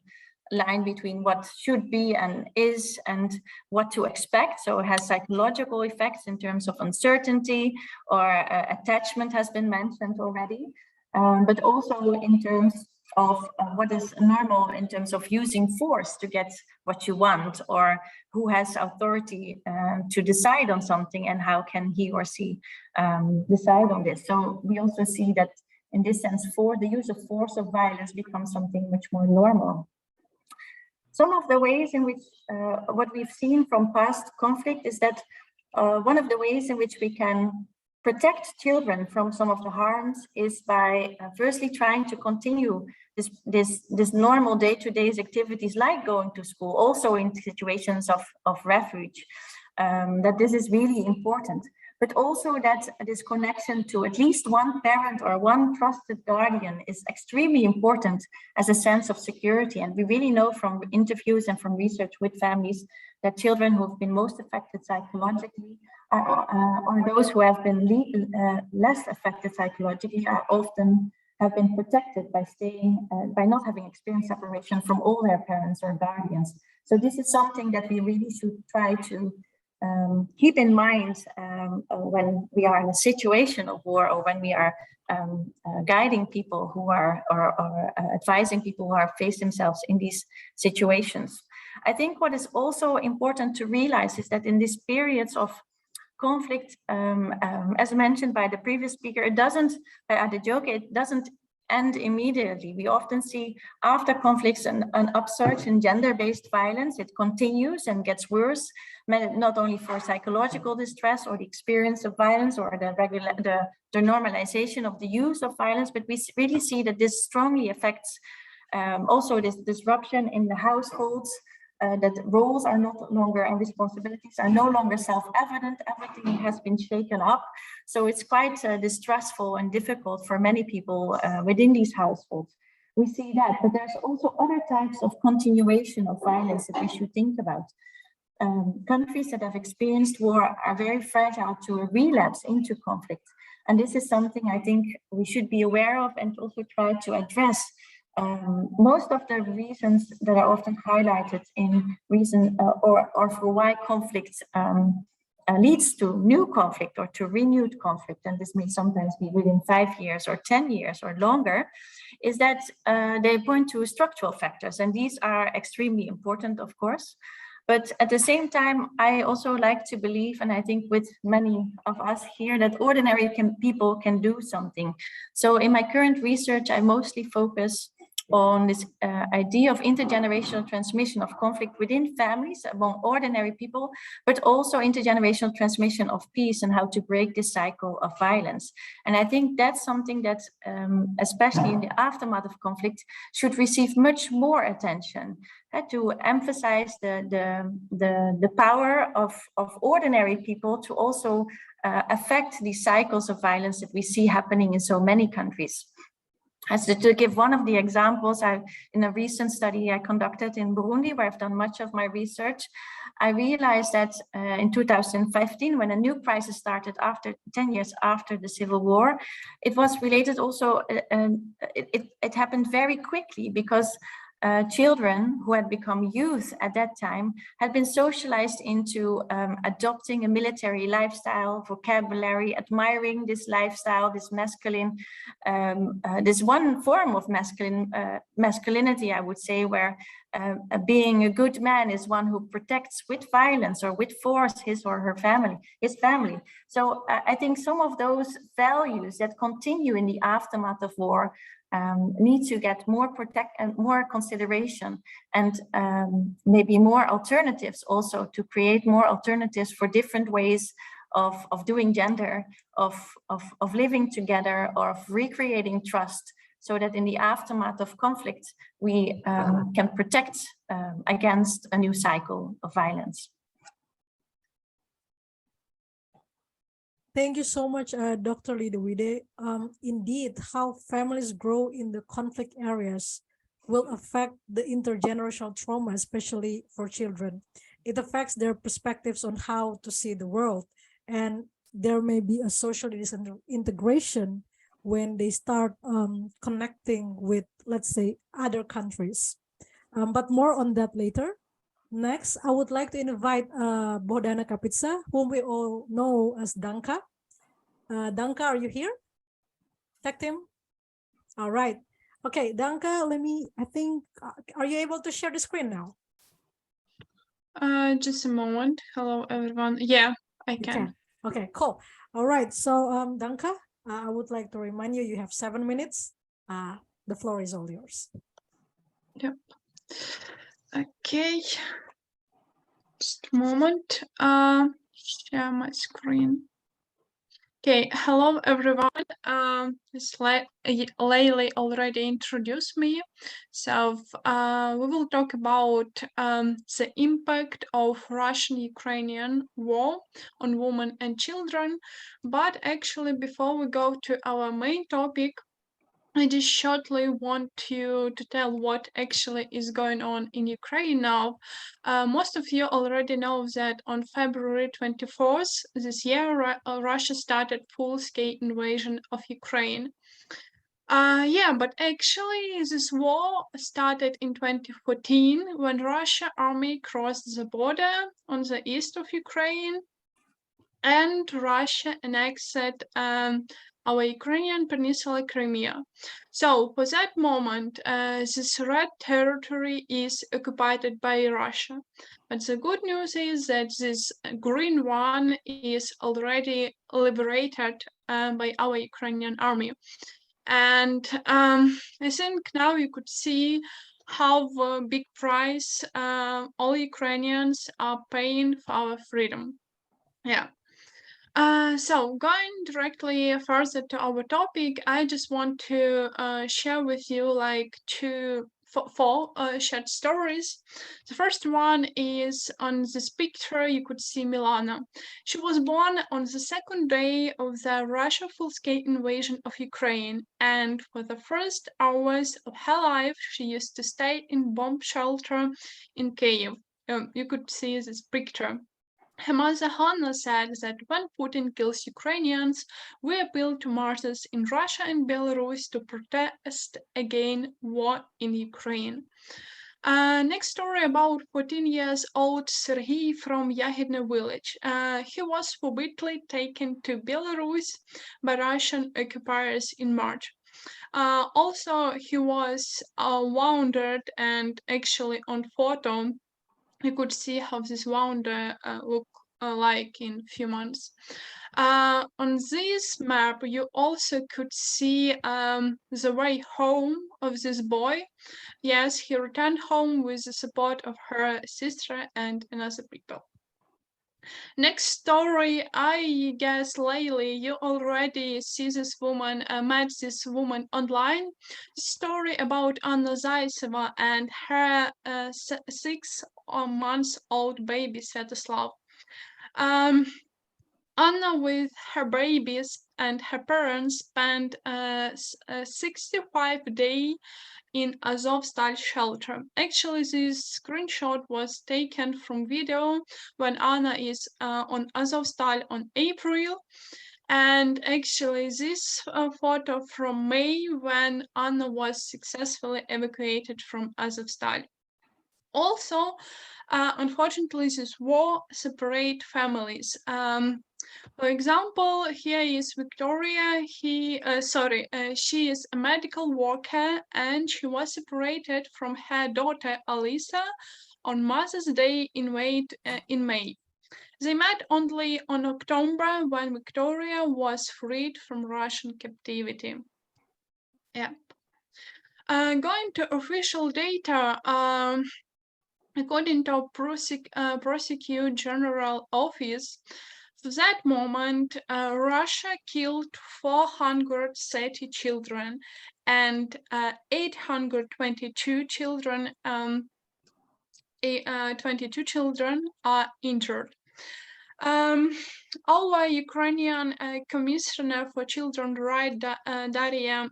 line between what should be and is and what to expect. So it has psychological effects in terms of uncertainty, or attachment has been mentioned already. But also in terms of what is normal in terms of using force to get what you want, or who has authority to decide on something and how can he or she decide on this. So we also see that in this sense, the use of force or violence becomes something much more normal. Some of the ways in which what we've seen from past conflict is that one of the ways in which we can protect children from some of the harms is by firstly trying to continue this normal day-to-day activities like going to school, also in situations of refuge, that this is really important. But also that this connection to at least one parent or one trusted guardian is extremely important as a sense of security. And we really know from interviews and from research with families that children who have been most affected psychologically or those who have been less affected psychologically often have been protected by by not having experienced separation from all their parents or guardians. So this is something that we really should try to keep in mind when we are in a situation of war, or when we are guiding people who are or advising people who are face themselves in these situations. I think what is also important to realize is that in these periods of conflict, as mentioned by the previous speaker, it doesn't end immediately. We often see after conflicts an upsurge in gender-based violence. It continues and gets worse, not only for psychological distress or the experience of violence or the normalization of the use of violence, but we really see that this strongly affects also this disruption in the households, that roles are no longer and responsibilities are no longer self-evident. Everything has been shaken up. So it's quite distressful and difficult for many people within these households. We see that, but there's also other types of continuation of violence that we should think about. Countries that have experienced war are very fragile to a relapse into conflict. And this is something I think we should be aware of and also try to address. Most of the reasons that are often highlighted in reason or for why conflict leads to new conflict or to renewed conflict, and this may sometimes be within 5 years or 10 years or longer, is that they point to structural factors, and these are extremely important, of course. But at the same time, I also like to believe, and I think with many of us here, that ordinary people can do something. So in my current research, I mostly focus on this idea of intergenerational transmission of conflict within families among ordinary people, but also intergenerational transmission of peace and how to break this cycle of violence. And I think that's something that, especially in the aftermath of conflict, should receive much more attention, to emphasize the power of ordinary people to also affect these cycles of violence that we see happening in so many countries. As to give one of the examples, in a recent study I conducted in Burundi, where I've done much of my research, I realized that in 2015, when a new crisis started after 10 years after the civil war, it was related also, it happened very quickly because children who had become youth at that time had been socialized into adopting a military lifestyle, vocabulary, admiring this lifestyle, this masculine, this one form of masculinity, I would say, where being a good man is one who protects with violence or with force his or her family, his family. So I think some of those values that continue in the aftermath of war need to get more more consideration, and maybe more alternatives also, to create more alternatives for different ways of doing gender, of living together, or of recreating trust, so that in the aftermath of conflict, we can protect against a new cycle of violence. Thank you so much, Dr. Lidewide. Indeed, how families grow in the conflict areas will affect the intergenerational trauma, especially for children. It affects their perspectives on how to see the world, and there may be a social disintegration when they start connecting with, let's say, other countries. But more on that later. Next, I would like to invite Bodana Kapitsa, whom we all know as Danka. Danka, are you here? Tech team? All right. Okay, Danka, are you able to share the screen now? Just a moment. Hello, everyone. Yeah, I can. Okay, cool. All right. So, Danka, I would like to remind you, you have 7 minutes. The floor is all yours. Yep. Okay. Just a moment. Share my screen. Okay, hello everyone. Layli already introduced me. So we will talk about the impact of Russian-Ukrainian war on women and children. But actually, before we go to our main topic, I just shortly want to tell what actually is going on in Ukraine now. Most of you already know that on February 24th this year, Russia started full-scale invasion of Ukraine. But actually this war started in 2014 when Russian army crossed the border on the east of Ukraine, and Russia annexed our Ukrainian peninsula Crimea. So for that moment, this red territory is occupied by Russia. But the good news is that this green one is already liberated by our Ukrainian army. And I think now you could see how big price all Ukrainians are paying for our freedom. Yeah. So going directly further to our topic, I just want to share with you like four short stories. The first one is on this picture. You could see Milana. She was born on the second day of the Russia full-scale invasion of Ukraine, and for the first hours of her life, she used to stay in bomb shelter in Kyiv. You could see this picture. Her mother Hanna said that when Putin kills Ukrainians, we appeal to martyrs in Russia and Belarus to protest against war in Ukraine. Next story about 14 years old Serhiy from Yagidne village. He was forcibly taken to Belarus by Russian occupiers in March. Also, he was wounded, and actually on photo, you could see how this wound look like in a few months. On this map, you also could see the way home of this boy. Yes, he returned home with the support of her sister and another people. Next story, I guess, Layli, you already see this woman, met this woman online. Story about Anna Zaitseva and her 6-month-old baby, Svetoslav. Anna with her babies and her parents spent 65 days in Azovstal shelter. Actually, this screenshot was taken from video when Anna is on Azovstal on April. And actually this photo from May when Anna was successfully evacuated from Azovstal. Also, unfortunately, this war separate families. For example, here is Victoria. She is a medical worker and she was separated from her daughter Alisa on Mother's Day in May. They met only on October when Victoria was freed from Russian captivity. Yeah. Going to official data, according to Prosecutor General Office, at that moment, Russia killed 430 children and 822 children. 22 children are injured. Our Ukrainian Commissioner for Children's Rights, Daria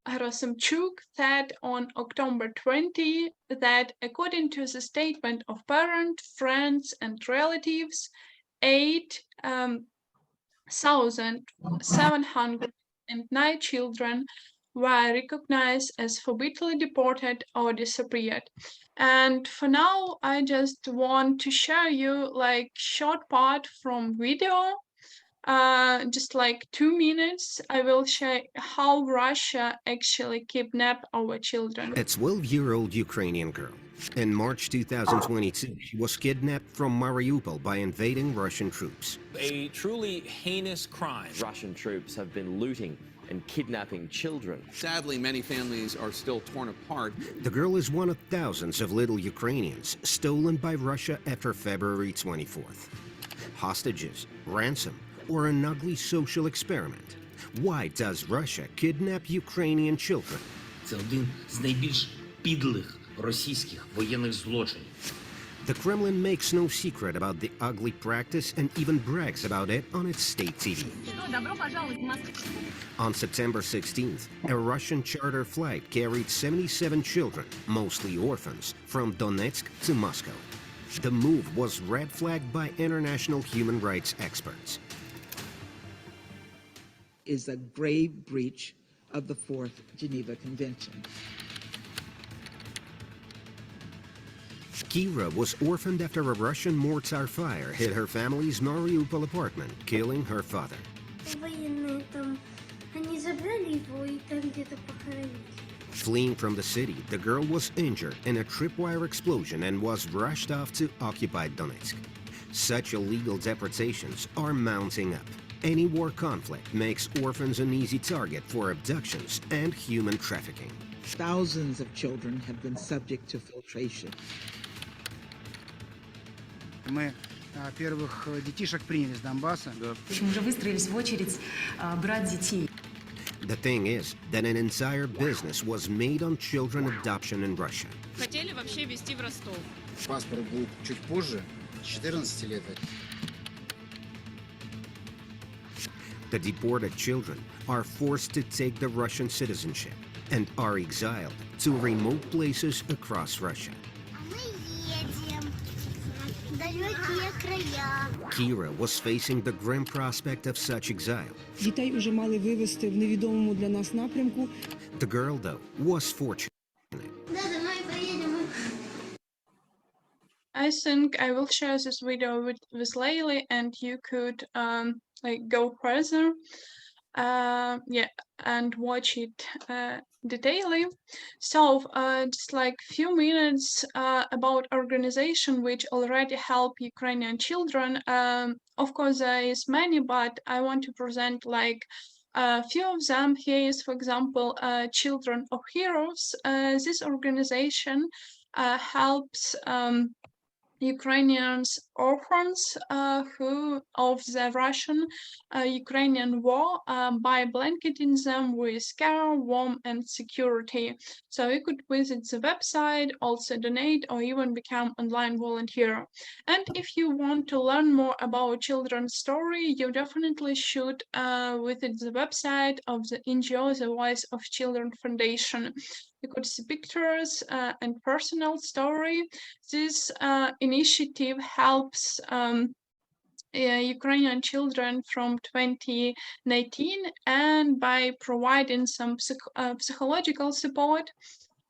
Rasamchuk, said on October 20 that according to the statement of parents, friends, and relatives, 8,709 children were recognized as forcibly deported or disappeared. And for now, I just want to show you like short part from video. Just like 2 minutes, I will show how Russia actually kidnapped our children. A 12-year-old Ukrainian girl. In March 2022, she was kidnapped from Mariupol by invading Russian troops. A truly heinous crime. Russian troops have been looting and kidnapping children. Sadly, many families are still torn apart. The girl is one of thousands of little Ukrainians stolen by Russia after February 24th. Hostages, ransom, or an ugly social experiment? Why does Russia kidnap Ukrainian children? Це один з найбільш підлих російських воєнних злочинів. The Kremlin makes no secret about the ugly practice and even brags about it on its state TV. On September 16th, a Russian charter flight carried 77 children, mostly orphans, from Donetsk to Moscow. The move was red flagged by international human rights experts. Is a grave breach of the Fourth Geneva Convention. Kira was orphaned after a Russian mortar fire hit her family's Mariupol apartment, killing her father. Fleeing from the city, the girl was injured in a tripwire explosion and was rushed off to occupied Donetsk. Such illegal deportations are mounting up. Any war conflict makes orphans an easy target for abductions and human trafficking. Thousands of children have been subject to filtration. Мы первых детишек приняли с Донбасса. Мы уже выстроились в очередь брать детей. The thing is that an entire business was made on children adoption in Russia. Хотели вообще везти в Ростов. Паспорт будет чуть позже, 14 лет. The deported children are forced to take the Russian citizenship and are exiled to remote places across Russia. Kira was facing the grim prospect of such exile. Дітей уже мали вивезти в невідомому для нас напрямку. The girl, though, was fortunate. I think I will share this video with Layli and you could like go further. yeah, and watch it detailedly. So just like few minutes about organization which already help Ukrainian children. Of course, there is many, but I want to present like a few of them. Here is, for example, Children of Heroes. This organization helps Ukrainians orphans who of the Russian-Ukrainian war by blanketing them with care, warmth, and security. So you could visit the website, also donate, or even become online volunteer. And if you want to learn more about children's story, you definitely should visit the website of the NGO, the Voice of Children Foundation. You could see pictures and personal story. This initiative helps Ukrainian children from 2019, and by providing some psychological support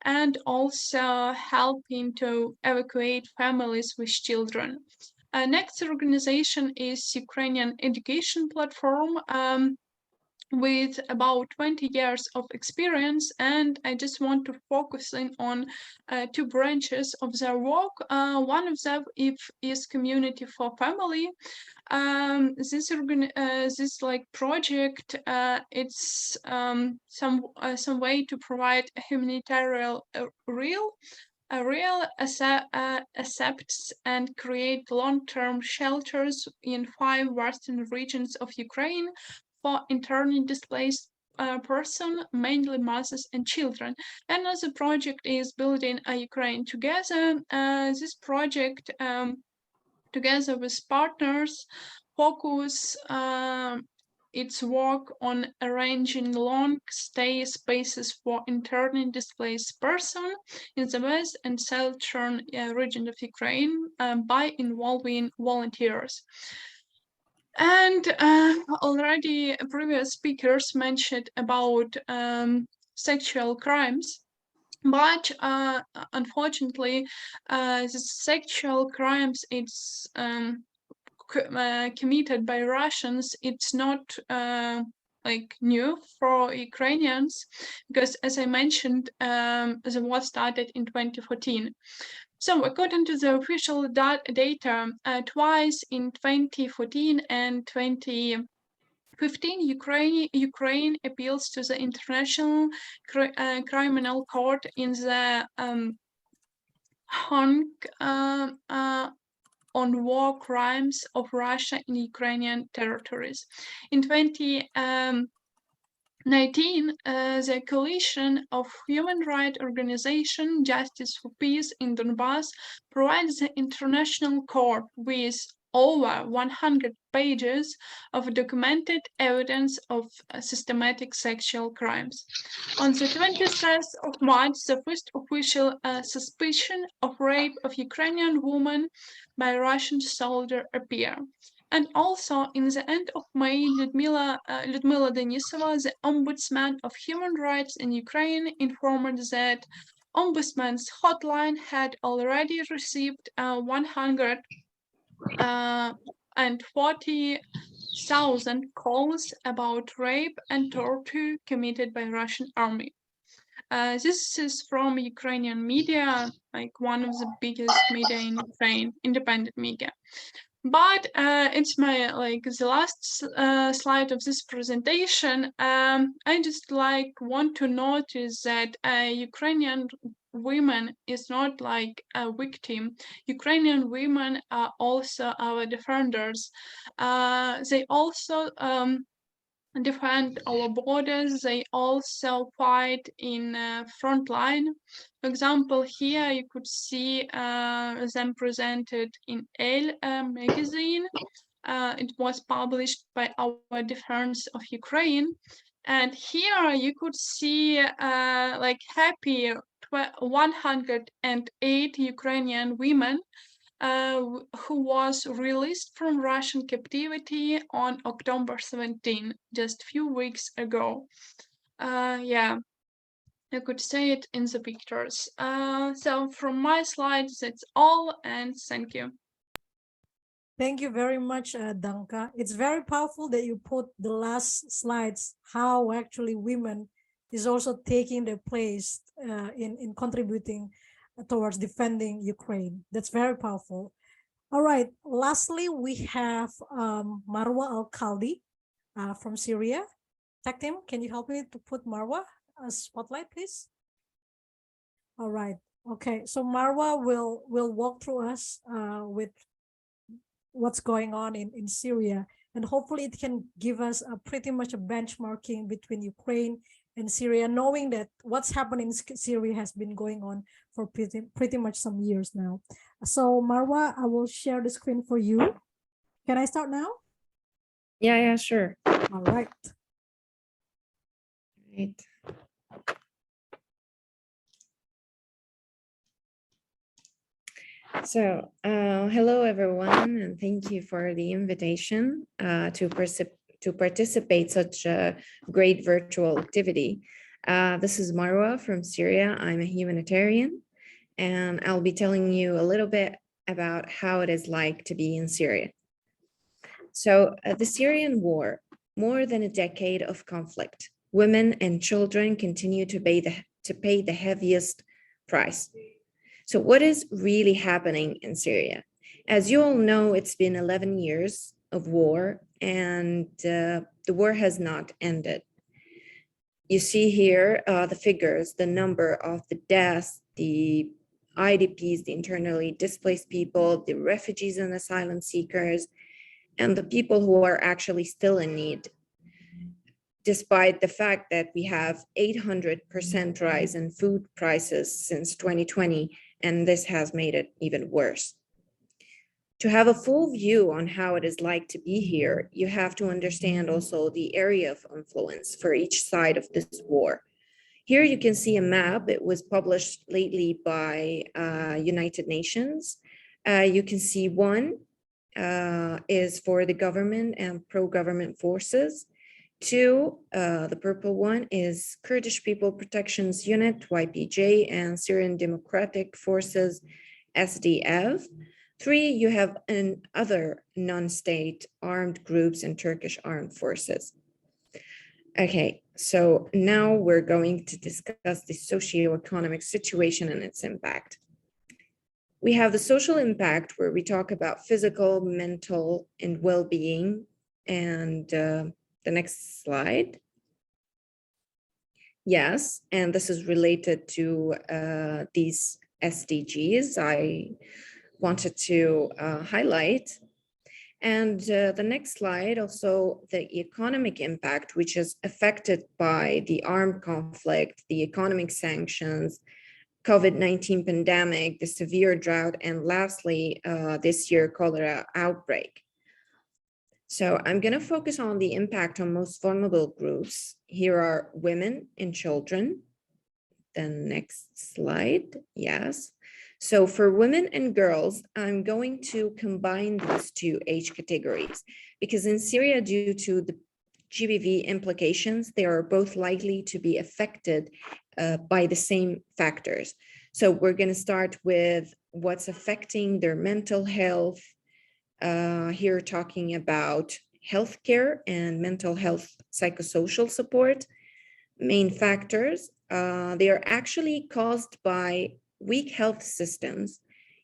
and also helping to evacuate families with children. Next organization is Ukrainian Education Platform. With about 20 years of experience, and I just want to focus in on two branches of their work. One of them is Community for Family. This like project, it's some way to provide a humanitarian accepts and create long-term shelters in 5 western regions of Ukraine for internally displaced person, mainly mothers and children. Another project is Building a Ukraine Together. This project, together with partners, focus its work on arranging long-stay spaces for internally displaced persons in the west and southern region of Ukraine by involving volunteers. And already previous speakers mentioned about sexual crimes, but unfortunately, the sexual crimes it's committed by Russians. It's not like new for Ukrainians, because as I mentioned, the war started in 2014. So according to the official data, twice in 2014 and 2015, Ukraine appeals to the International Criminal Court in the Hague on war crimes of Russia in Ukrainian territories. In 2019, the coalition of human rights organization Justice for Peace in Donbass provides the International Court with over 100 pages of documented evidence of systematic sexual crimes. On the 23rd of March, the first official suspicion of rape of Ukrainian woman by Russian soldier appeared. And also, in the end of May, Lyudmila Denisova, the Ombudsman of Human Rights in Ukraine, informed that Ombudsman's hotline had already received 140,000 calls about rape and torture committed by Russian army. This is from Ukrainian media, like one of the biggest media in Ukraine, independent media. But it's my the last slide of this presentation. I just want to notice that Ukrainian women is not like a victim. Ukrainian women are also our defenders. They also defend our borders. They also fight in front line. For example, here you could see them presented in Elle magazine. It was published by our Defense of Ukraine. And here you could see happy 108 Ukrainian women who was released from Russian captivity on October 17, just a few weeks ago. Yeah, you could see it in the pictures. So from my slides, that's all, and thank you. Thank you very much, Danka. It's very powerful that you put the last slides, how actually women is also taking their place in contributing towards defending Ukraine. That's very powerful. All right, lastly, we have Marwa Al-Khaldi from Syria. Tech team, can you help me to put Marwa as spotlight, please? All right, okay, so Marwa will walk through us with what's going on in Syria, and hopefully it can give us a pretty much a benchmarking between Ukraine and Syria, knowing that what's happening in Syria has been going on for pretty much some years now. So Marwa, I will share the screen for you. Can I start now? Yeah, sure. All right. Right. So, hello everyone, and thank you for the invitation to participate such a great virtual activity. This is Marwa from Syria. I'm a humanitarian, and I'll be telling you a little bit about how it is like to be in Syria. So, the Syrian war, more than a decade of conflict, women and children continue to pay the heaviest price. So what is really happening in Syria? As you all know, it's been 11 years of war, and the war has not ended. You see here the figures, the number of the deaths, the IDPs, the internally displaced people, the refugees and asylum seekers, and the people who are actually still in need, despite the fact that we have 800% rise in food prices since 2020, and this has made it even worse. To have a full view on how it is like to be here, you have to understand also the area of influence for each side of this war. Here you can see a map. It was published lately by United Nations. You can see one is for the government and pro-government forces. Two, the purple one is Kurdish People Protections Unit, YPJ, and Syrian Democratic Forces, SDF. Three, you have other non-state armed groups and Turkish armed forces. Okay, so now we're going to discuss the socioeconomic situation and its impact. We have the social impact where we talk about physical, mental, and well-being, and the next slide. Yes, and this is related to these SDGs I wanted to highlight. And the next slide, also the economic impact, which is affected by the armed conflict, the economic sanctions, COVID-19 pandemic, the severe drought, and lastly, this year, cholera outbreak. So I'm going to focus on the impact on most vulnerable groups. Here are women and children. The next slide, yes. So for women and girls, I'm going to combine these two age categories because in Syria, due to the GBV implications, they are both likely to be affected by the same factors. So we're going to start with what's affecting their mental health. Here talking about healthcare and mental health psychosocial support. Main factors, they are actually caused by weak health systems,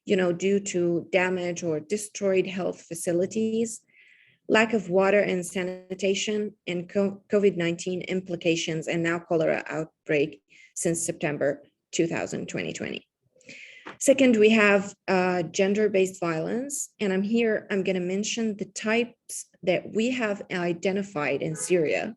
due to damage or destroyed health facilities, lack of water and sanitation, and COVID-19 implications, and now cholera outbreak since September 2020. Second, we have gender-based violence, and I'm going to mention the types that we have identified in Syria.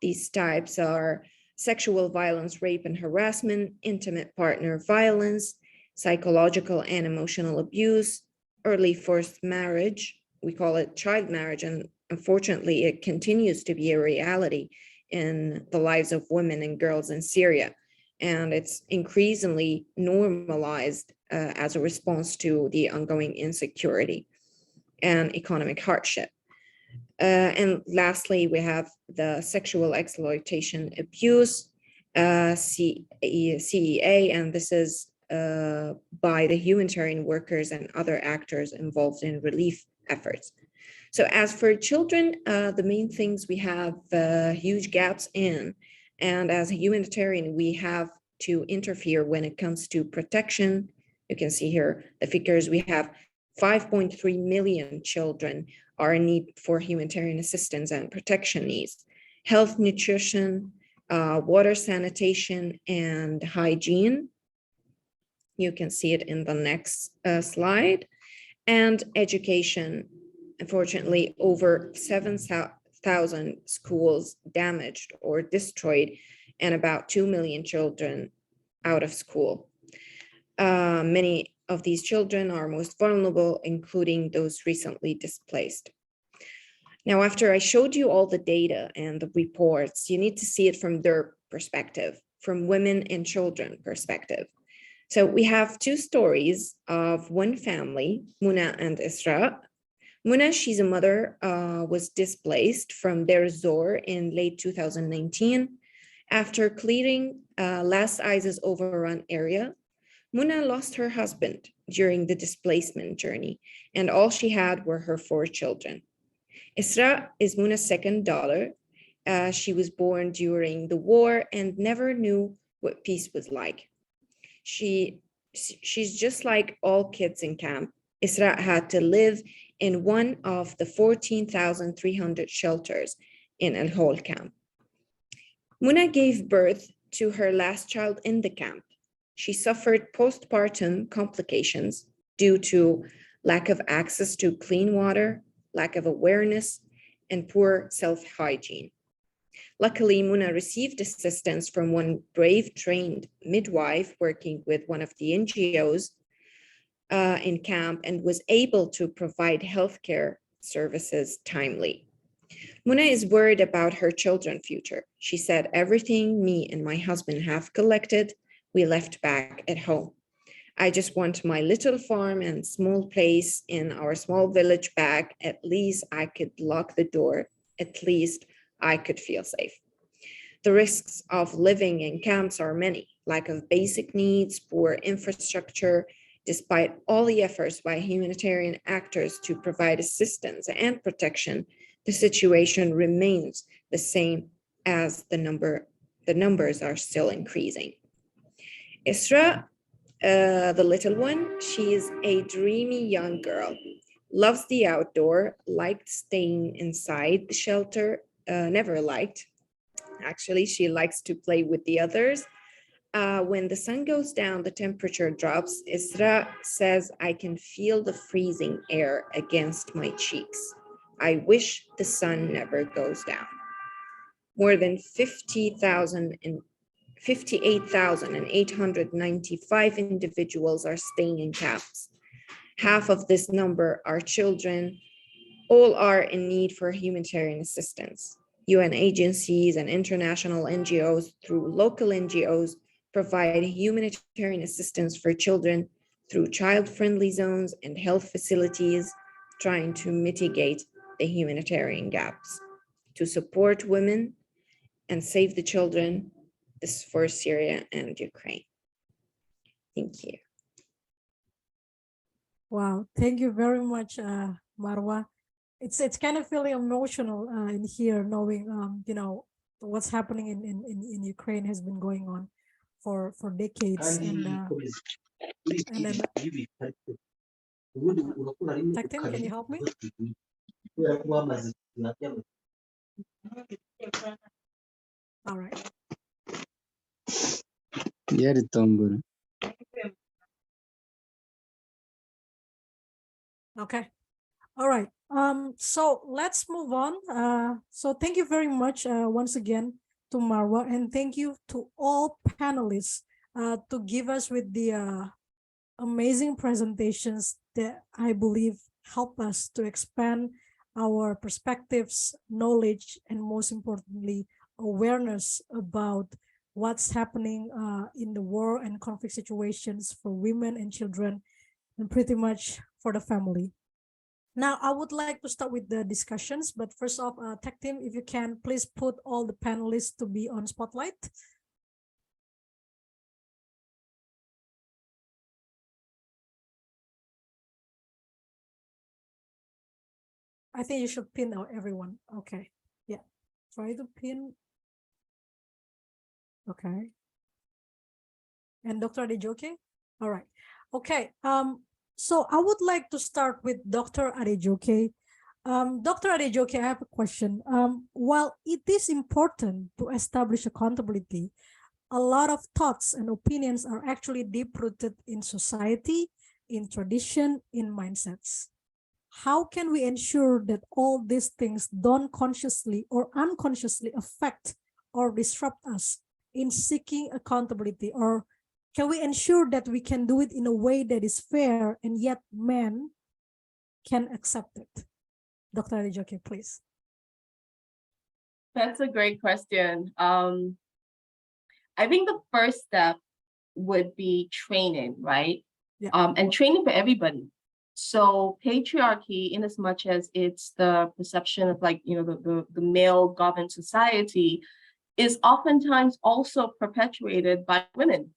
These types are sexual violence, rape and harassment, intimate partner violence, psychological and emotional abuse, early forced marriage, we call it child marriage, and unfortunately it continues to be a reality in the lives of women and girls in Syria. And it's increasingly normalized as a response to the ongoing insecurity and economic hardship. And lastly, we have the sexual exploitation abuse, CEA, and this is by the humanitarian workers and other actors involved in relief efforts. So as for children, the main things we have huge gaps in, and as a humanitarian, we have to interfere when it comes to protection. You can see here the figures. We have 5.3 million children are in need for humanitarian assistance and protection needs. Health, nutrition, water, sanitation, and hygiene. You can see it in the next slide. And education. Unfortunately, over 7,000 schools damaged or destroyed, and about 2 million children out of school. Many of these children are most vulnerable, including those recently displaced. Now, after I showed you all the data and the reports, you need to see it from their perspective, from women and children perspective. So we have two stories of one family, Muna and Isra. Muna, she's a mother, was displaced from Deir Zor in late 2019. After clearing last ISIS overrun area, Muna lost her husband during the displacement journey, and all she had were her 4 children. Isra is Muna's second daughter. She was born during the war and never knew what peace was like. She's just like all kids in camp. Isra had to live in one of the 14,300 shelters in Al Hol camp. Muna gave birth to her last child in the camp. She suffered postpartum complications due to lack of access to clean water, lack of awareness, and poor self-hygiene. Luckily, Muna received assistance from one brave trained midwife working with one of the NGOs in camp and was able to provide healthcare services timely. Muna is worried about her children's future. She said, "Everything me and my husband have collected, we left back at home. I just want my little farm and small place in our small village back. At least I could lock the door. At least I could feel safe." The risks of living in camps are many: lack of basic needs, poor infrastructure. Despite all the efforts by humanitarian actors to provide assistance and protection, the situation remains the same as the numbers are still increasing. Isra, the little one, she is a dreamy young girl, loves the outdoor, liked staying inside the shelter, never liked. Actually, she likes to play with the others. When the sun goes down, the temperature drops. Isra says, "I can feel the freezing air against my cheeks. I wish the sun never goes down." More than 58,895 individuals are staying in camps. Half of this number are children. All are in need for humanitarian assistance. UN agencies and international NGOs through local NGOs provide humanitarian assistance for children through child-friendly zones and health facilities, trying to mitigate the humanitarian gaps. To support women and save the children, this is for Syria and Ukraine. Thank you. Wow, thank you very much, Marwa. It's kind of feeling emotional in here, knowing you know, what's happening in Ukraine has been going on for decades, and then Taktim, can you help me? All right. Okay. All right. So let's move on. So thank you very much once again to Marwa, and thank you to all panelists to give us with the amazing presentations that I believe help us to expand our perspectives, knowledge, and most importantly, awareness about what's happening in the war and conflict situations for women and children, and pretty much for the family. Now, I would like to start with the discussions, but first off, Tech Team, if you can, please put all the panelists to be on spotlight. I think you should pin out everyone. Okay. Yeah. Try to pin. Okay. And Dr. Adejoke? All right. Okay. So I would like to start with Dr. Adejoke. Dr. Adejoke, I have a question. While it is important to establish accountability, a lot of thoughts and opinions are actually deep-rooted in society, in tradition, in mindsets. How can we ensure that all these things don't consciously or unconsciously affect or disrupt us in seeking accountability? Or can we ensure that we can do it in a way that is fair and yet men can accept it? Dr. Adejoke, please. That's a great question. I think the first step would be training, right? Yeah. And training for everybody. So patriarchy, in as much as it's the perception of like, the male governed society, is oftentimes also perpetuated by women.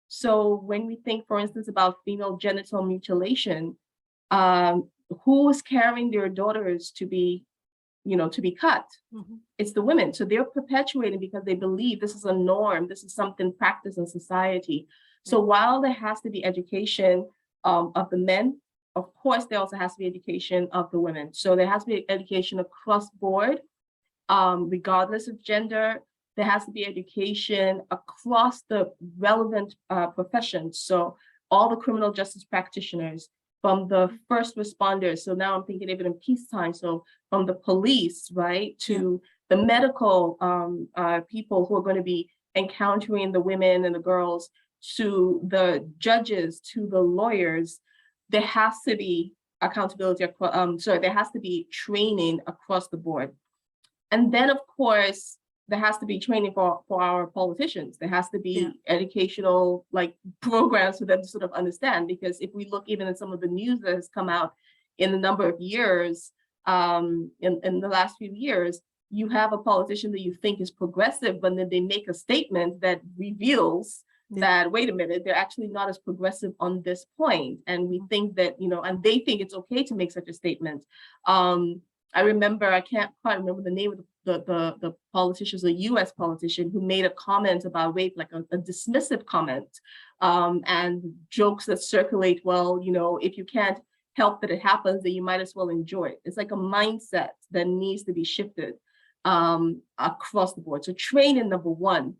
So when we think, for instance, about female genital mutilation, who is carrying their daughters to be cut? Mm-hmm. It's the women. So they're perpetuating because they believe this is a norm. This is something practiced in society. So while there has to be education of the men, of course, there also has to be education of the women. So there has to be education across board, regardless of gender. There has to be education across the relevant professions. So all the criminal justice practitioners, from the first responders. So now I'm thinking even in peacetime. So from the police, right, to the medical people who are going to be encountering the women and the girls, to the judges, to the lawyers, there has to be accountability. There has to be training across the board. And then, of course, there has to be training for our politicians. There has to be educational programs for them to sort of understand, because if we look even at some of the news that has come out in a number of years, in the last few years, you have a politician that you think is progressive, but then they make a statement that reveals that, wait a minute, they're actually not as progressive on this point. And we think that, and they think it's okay to make such a statement. I remember, I can't quite remember the name of the politician, a US politician, who made a comment about rape, like a dismissive comment, and jokes that circulate, well, if you can't help that it happens, then you might as well enjoy it. It's like a mindset that needs to be shifted across the board. So training, number one.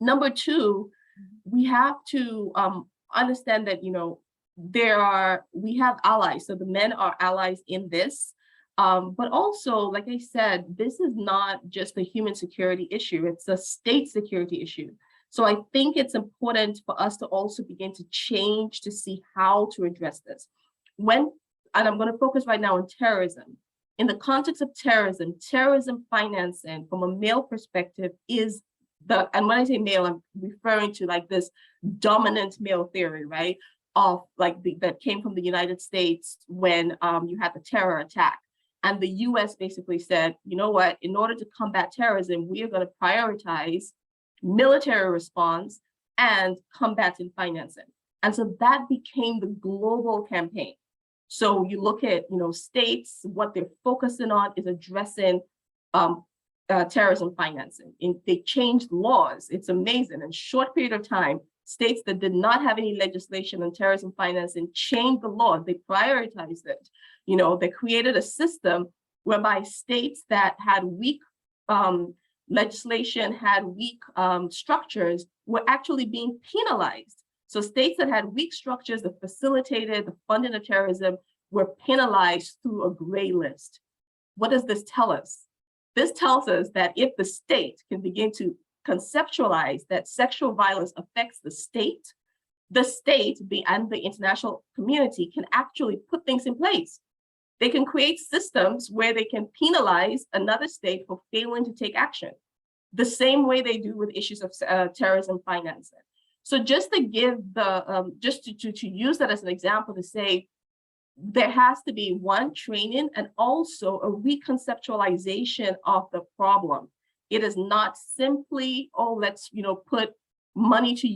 Number two, we have to understand that, we have allies. So the men are allies in this. But also, like I said, this is not just a human security issue, it's a state security issue. So I think it's important for us to also begin to change to see how to address this. And I'm going to focus right now on terrorism. In the context of terrorism financing from a male perspective is and when I say male, I'm referring to like this dominant male theory, right? Of that came from the United States when you had the terror attack. And the US basically said, you know what, in order to combat terrorism, we are going to prioritize military response and combating financing. And so that became the global campaign. So you look at, states, what they're focusing on is addressing terrorism financing. They changed laws. It's amazing. In a short period of time, states that did not have any legislation on terrorism financing changed the law. They prioritized it. They created a system whereby states that had weak legislation, had weak structures, were actually being penalized. So states that had weak structures that facilitated the funding of terrorism were penalized through a gray list. What does this tell us? This tells us that if the state can begin to conceptualize that sexual violence affects the state and the international community can actually put things in place. They can create systems where they can penalize another state for failing to take action, the same way they do with issues of terrorism financing. So just to give to use that as an example to say, there has to be one, training, and also a reconceptualization of the problem. It is not simply, let's put money to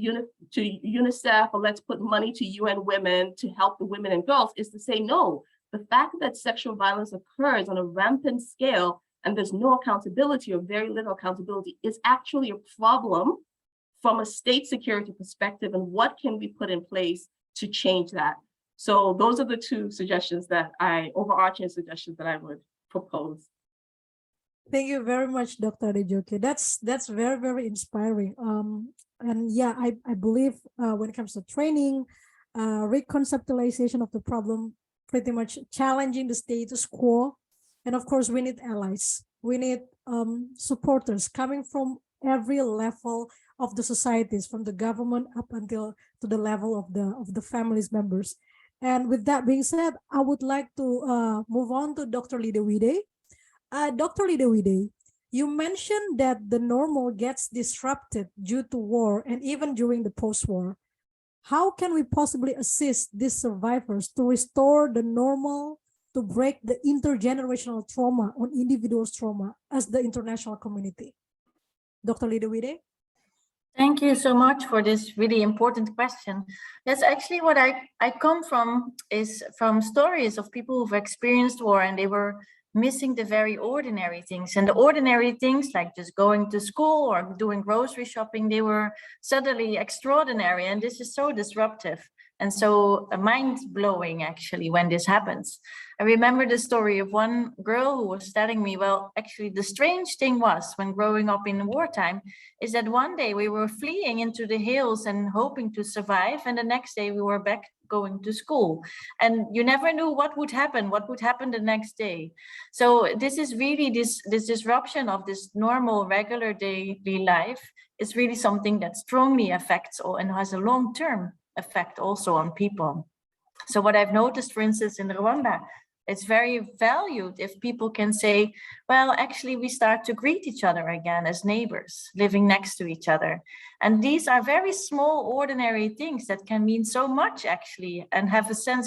UNICEF, or let's put money to UN Women to help the women and girls. Is to say, no, the fact that sexual violence occurs on a rampant scale and there's no accountability or very little accountability is actually a problem from a state security perspective, and what can we put in place to change that? So those are the two suggestions overarching suggestions that I would propose. Thank you very much, Dr. Adejoke. That's very, very inspiring. And yeah, I believe when it comes to training, reconceptualization of the problem, pretty much challenging the status quo. And of course, we need allies. We need supporters coming from every level of the societies, from the government up until to the level of the families members. And with that being said, I would like to move on to Dr. Lidewide. Dr. Lidewide, you mentioned that the normal gets disrupted due to war and even during the post-war. How can we possibly assist these survivors to restore the normal, to break the intergenerational trauma on individuals' trauma as the international community? Dr. Lidewide? Thank you so much for this really important question. That's actually what I come from, is from stories of people who've experienced war and they were missing the very ordinary things. And the ordinary things like just going to school or doing grocery shopping, they were suddenly extraordinary. And this is so disruptive and so mind-blowing actually when this happens. I remember the story of one girl who was telling me, well, actually the strange thing was when growing up in wartime is that one day we were fleeing into the hills and hoping to survive. And the next day we were back going to school. And you never knew what would happen the next day. So this is really this disruption of this normal, regular daily life is really something that strongly affects and has a long-term effect also on people. So what I've noticed, for instance, in Rwanda, it's very valued if people can say, well, actually, we start to greet each other again as neighbors, living next to each other. And these are very small, ordinary things that can mean so much, actually, and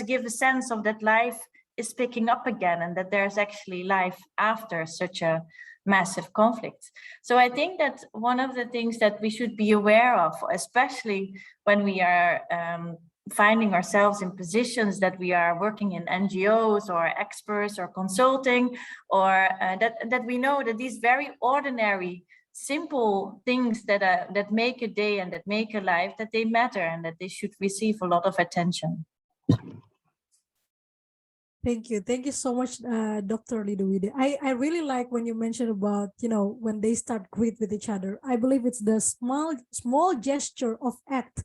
give a sense of that life is picking up again and that there's actually life after such a massive conflict. So I think that one of the things that we should be aware of, especially when we are finding ourselves in positions that we are working in NGOs or experts or consulting, or that we know that these very ordinary, simple things that make a day and that make a life, that they matter and that they should receive a lot of attention. Thank you. Thank you so much, Dr. Lidewide. I really like when you mentioned about, when they start greet with each other. I believe it's the small gesture of act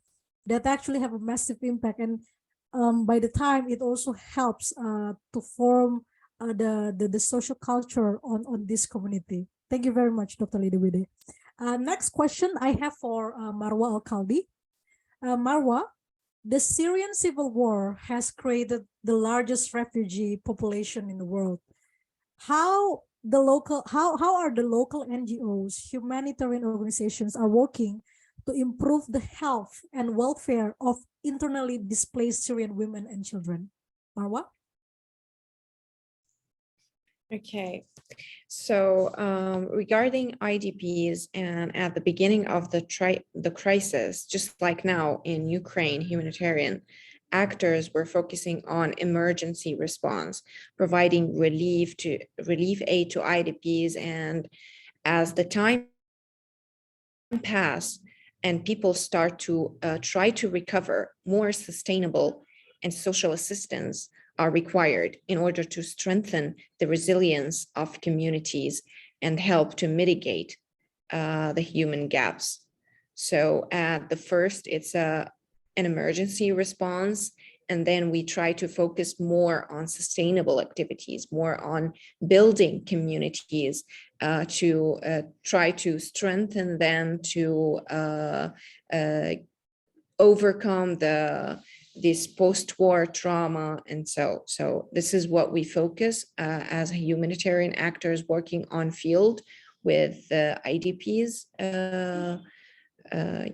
that actually have a massive impact. And by the time it also helps to form the social culture on this community. Thank you very much, Dr. Lidewide. Next question I have for Marwa Alkaldi. Marwa, the Syrian civil war has created the largest refugee population in the world. How are the local NGOs, humanitarian organizations are working to improve the health and welfare of internally displaced Syrian women and children? Marwa? Okay, so regarding IDPs, and at the beginning of the crisis, just like now in Ukraine, humanitarian actors were focusing on emergency response, providing relief aid to IDPs, and as the time passed and people start to try to recover, more sustainable and social assistance are required in order to strengthen the resilience of communities and help to mitigate the human gaps. So at the first, it's an emergency response, and then we try to focus more on sustainable activities, more on building communities to try to strengthen them, to overcome this post-war trauma. And so this is what we focus as humanitarian actors working on field with IDPs.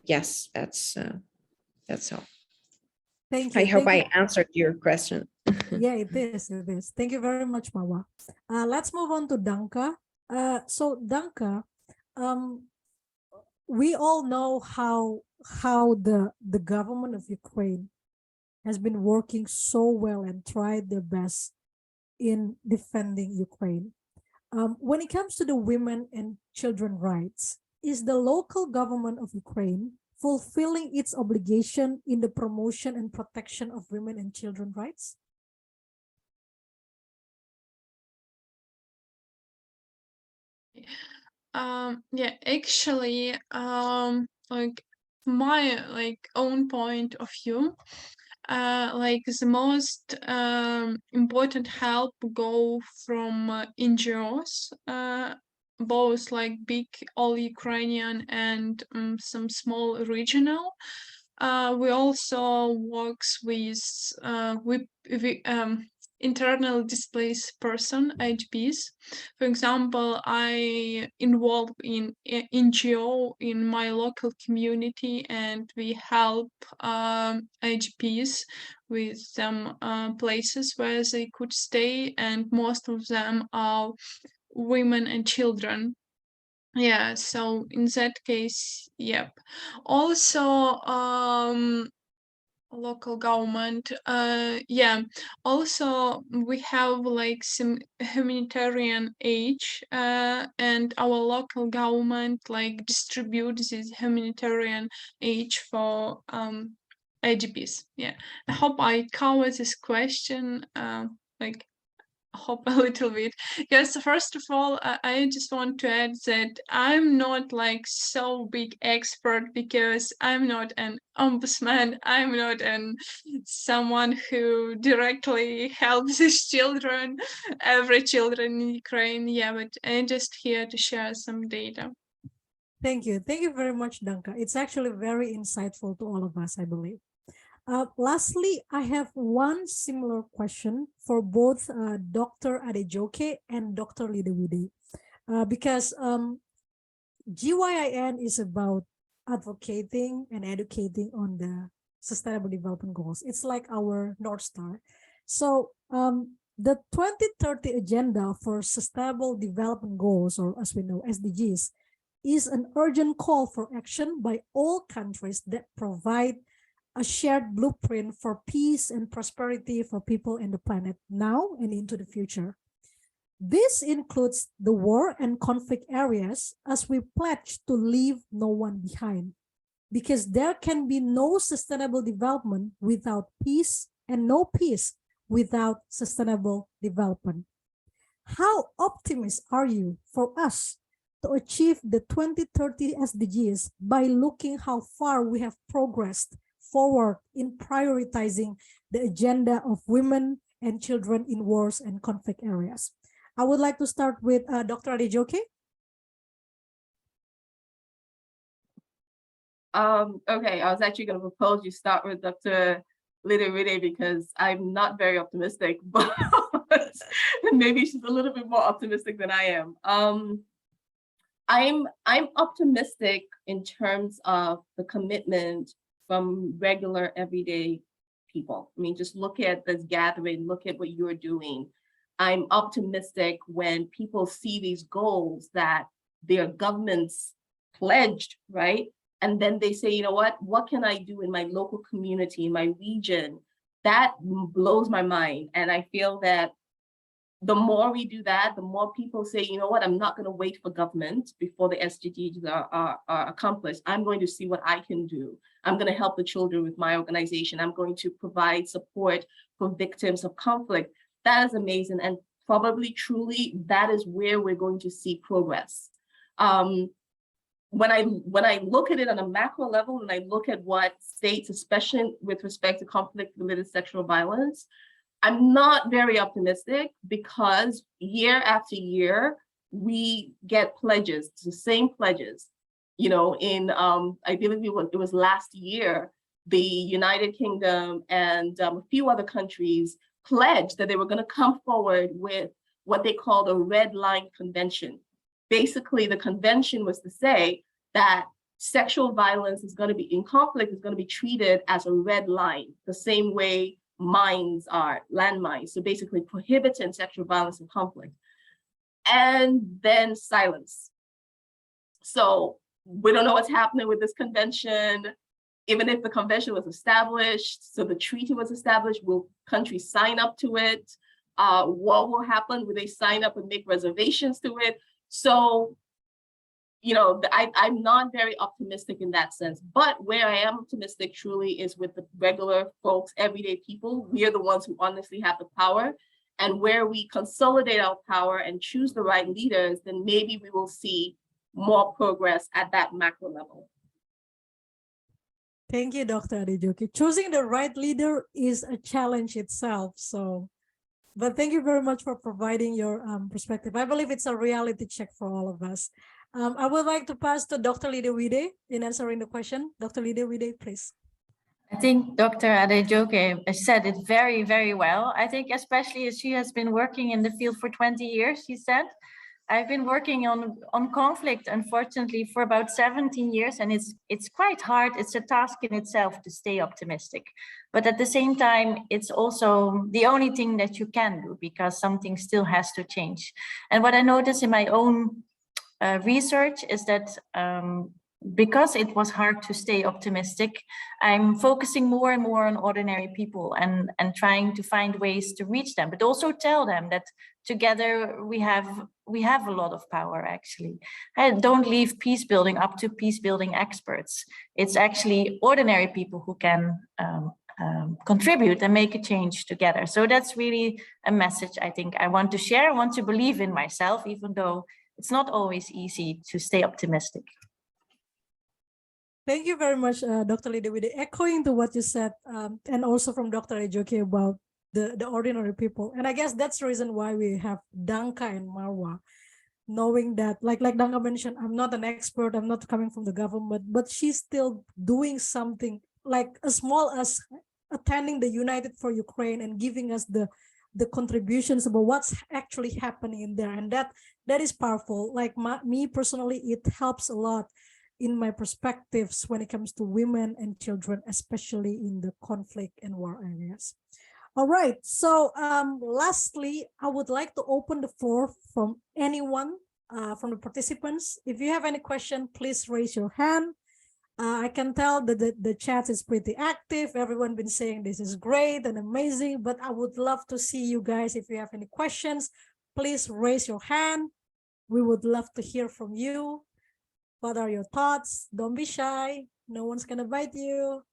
Yes, that's all. Thank you. I hope I answered your question. Yeah, it is. Thank you very much, Marwa. Let's move on to Danka. So Danka, we all know how the government of Ukraine has been working so well and tried their best in defending Ukraine. When it comes to the women and children rights, is the local government of Ukraine fulfilling its obligation in the promotion and protection of women and children rights? Yeah, actually, like my own point of view, like the most important help go from NGOs, both like big all Ukrainian and some small regional. We also works with internally displaced person, IDPs. For example, I involved in NGO in my local community, and we help IDPs with some places where they could stay, and most of them are women and children. Yeah, so in that case, yep. Also, local government, yeah, also we have like some humanitarian aid, and our local government like distributes this humanitarian aid for IDPs. Yeah, I hope I covered this question, like hope a little bit. Yes, first of all, I just want to add that I'm not like so big expert, because I'm not an ombudsman. I'm not someone who directly helps these children, every children in Ukraine. Yeah, but I'm just here to share some data. Thank you. Thank you very much, Danka. It's actually very insightful to all of us, I believe. Lastly, I have one similar question for both Dr. Adejoke and Dr. Lidewide, because GYIN is about advocating and educating on the Sustainable Development Goals. It's like our North Star. So the 2030 Agenda for Sustainable Development Goals, or as we know, SDGs, is an urgent call for action by all countries that provide a shared blueprint for peace and prosperity for people and the planet now and into the future. This includes the war and conflict areas, as we pledge to leave no one behind, because there can be no sustainable development without peace, and no peace without sustainable development. How optimistic are you for us to achieve the 2030 SDGs by looking how far we have progressed forward in prioritizing the agenda of women and children in wars and conflict areas? I would like to start with Dr. Adejoke. Okay, I was actually going to propose you start with Dr. Lidewide, because I'm not very optimistic, but maybe she's a little bit more optimistic than I am. I'm optimistic in terms of the commitment from regular everyday people. I mean, just look at this gathering, look at what you're doing. I'm optimistic when people see these goals that their governments pledged, right? And then they say, you know what can I do in my local community, in my region? That blows my mind. And I feel that the more we do that, the more people say, you know what, I'm not going to wait for government before the SDGs are accomplished. I'm going to see what I can do. I'm going to help the children with my organization. I'm going to provide support for victims of conflict. That is amazing. And probably truly, that is where we're going to see progress. When I look at it on a macro level, and I look at what states, especially with respect to conflict-related sexual violence, I'm not very optimistic, because year after year, we get pledges, the same pledges. You know, in, I believe it was last year, the United Kingdom and a few other countries pledged that they were going to come forward with what they called a red line convention. Basically, the convention was to say that sexual violence is going to be in conflict, is going to be treated as a red line, the same way mines are, landmines. So basically prohibiting sexual violence and conflict. And then silence. So we don't know what's happening with this convention. Even if the convention was established, so the treaty was established, will countries sign up to it? What will happen? Will they sign up and make reservations to it? So, you know, I'm not very optimistic in that sense. But where I am optimistic truly is with the regular folks, everyday people. We are the ones who honestly have the power. And where we consolidate our power and choose the right leaders, then maybe we will see more progress at that macro level. Thank you, Dr. Adejoke. Choosing the right leader is a challenge itself. So, but thank you very much for providing your perspective. I believe it's a reality check for all of us. I would like to pass to Dr. Lidewide in answering the question. Dr. Lidewide, please. I think Dr. Adejoke said it very, very well. I think especially as she has been working in the field for 20 years, she said. I've been working on conflict, unfortunately, for about 17 years, and it's quite hard. It's a task in itself to stay optimistic. But at the same time, it's also the only thing that you can do because something still has to change. And what I noticed in my own research is that because it was hard to stay optimistic, I'm focusing more and more on ordinary people and trying to find ways to reach them, but also tell them that together we have a lot of power, actually. And don't leave peace building up to peace building experts. It's actually ordinary people who can contribute and make a change together. So that's really a message I think I want to share. I want to believe in myself, even though it's not always easy to stay optimistic. Thank you very much, Dr. Lidewide. Echoing to what you said, and also from Dr. Adejoke about the ordinary people. And I guess that's the reason why we have Danka and Marwa, knowing that, like Danka mentioned, I'm not an expert, I'm not coming from the government, but she's still doing something like as small as attending the United for Ukraine and giving us the contributions about what's actually happening in there. And that is powerful. Like me personally, it helps a lot in my perspectives when it comes to women and children, especially in the conflict and war areas. All right, so lastly, I would like to open the floor from anyone, from the participants. If you have any question, please raise your hand. I can tell that the chat is pretty active. Everyone been saying this is great and amazing, but I would love to see you guys. If you have any questions, please raise your hand. We would love to hear from you. What are your thoughts? Don't be shy. No one's gonna bite you.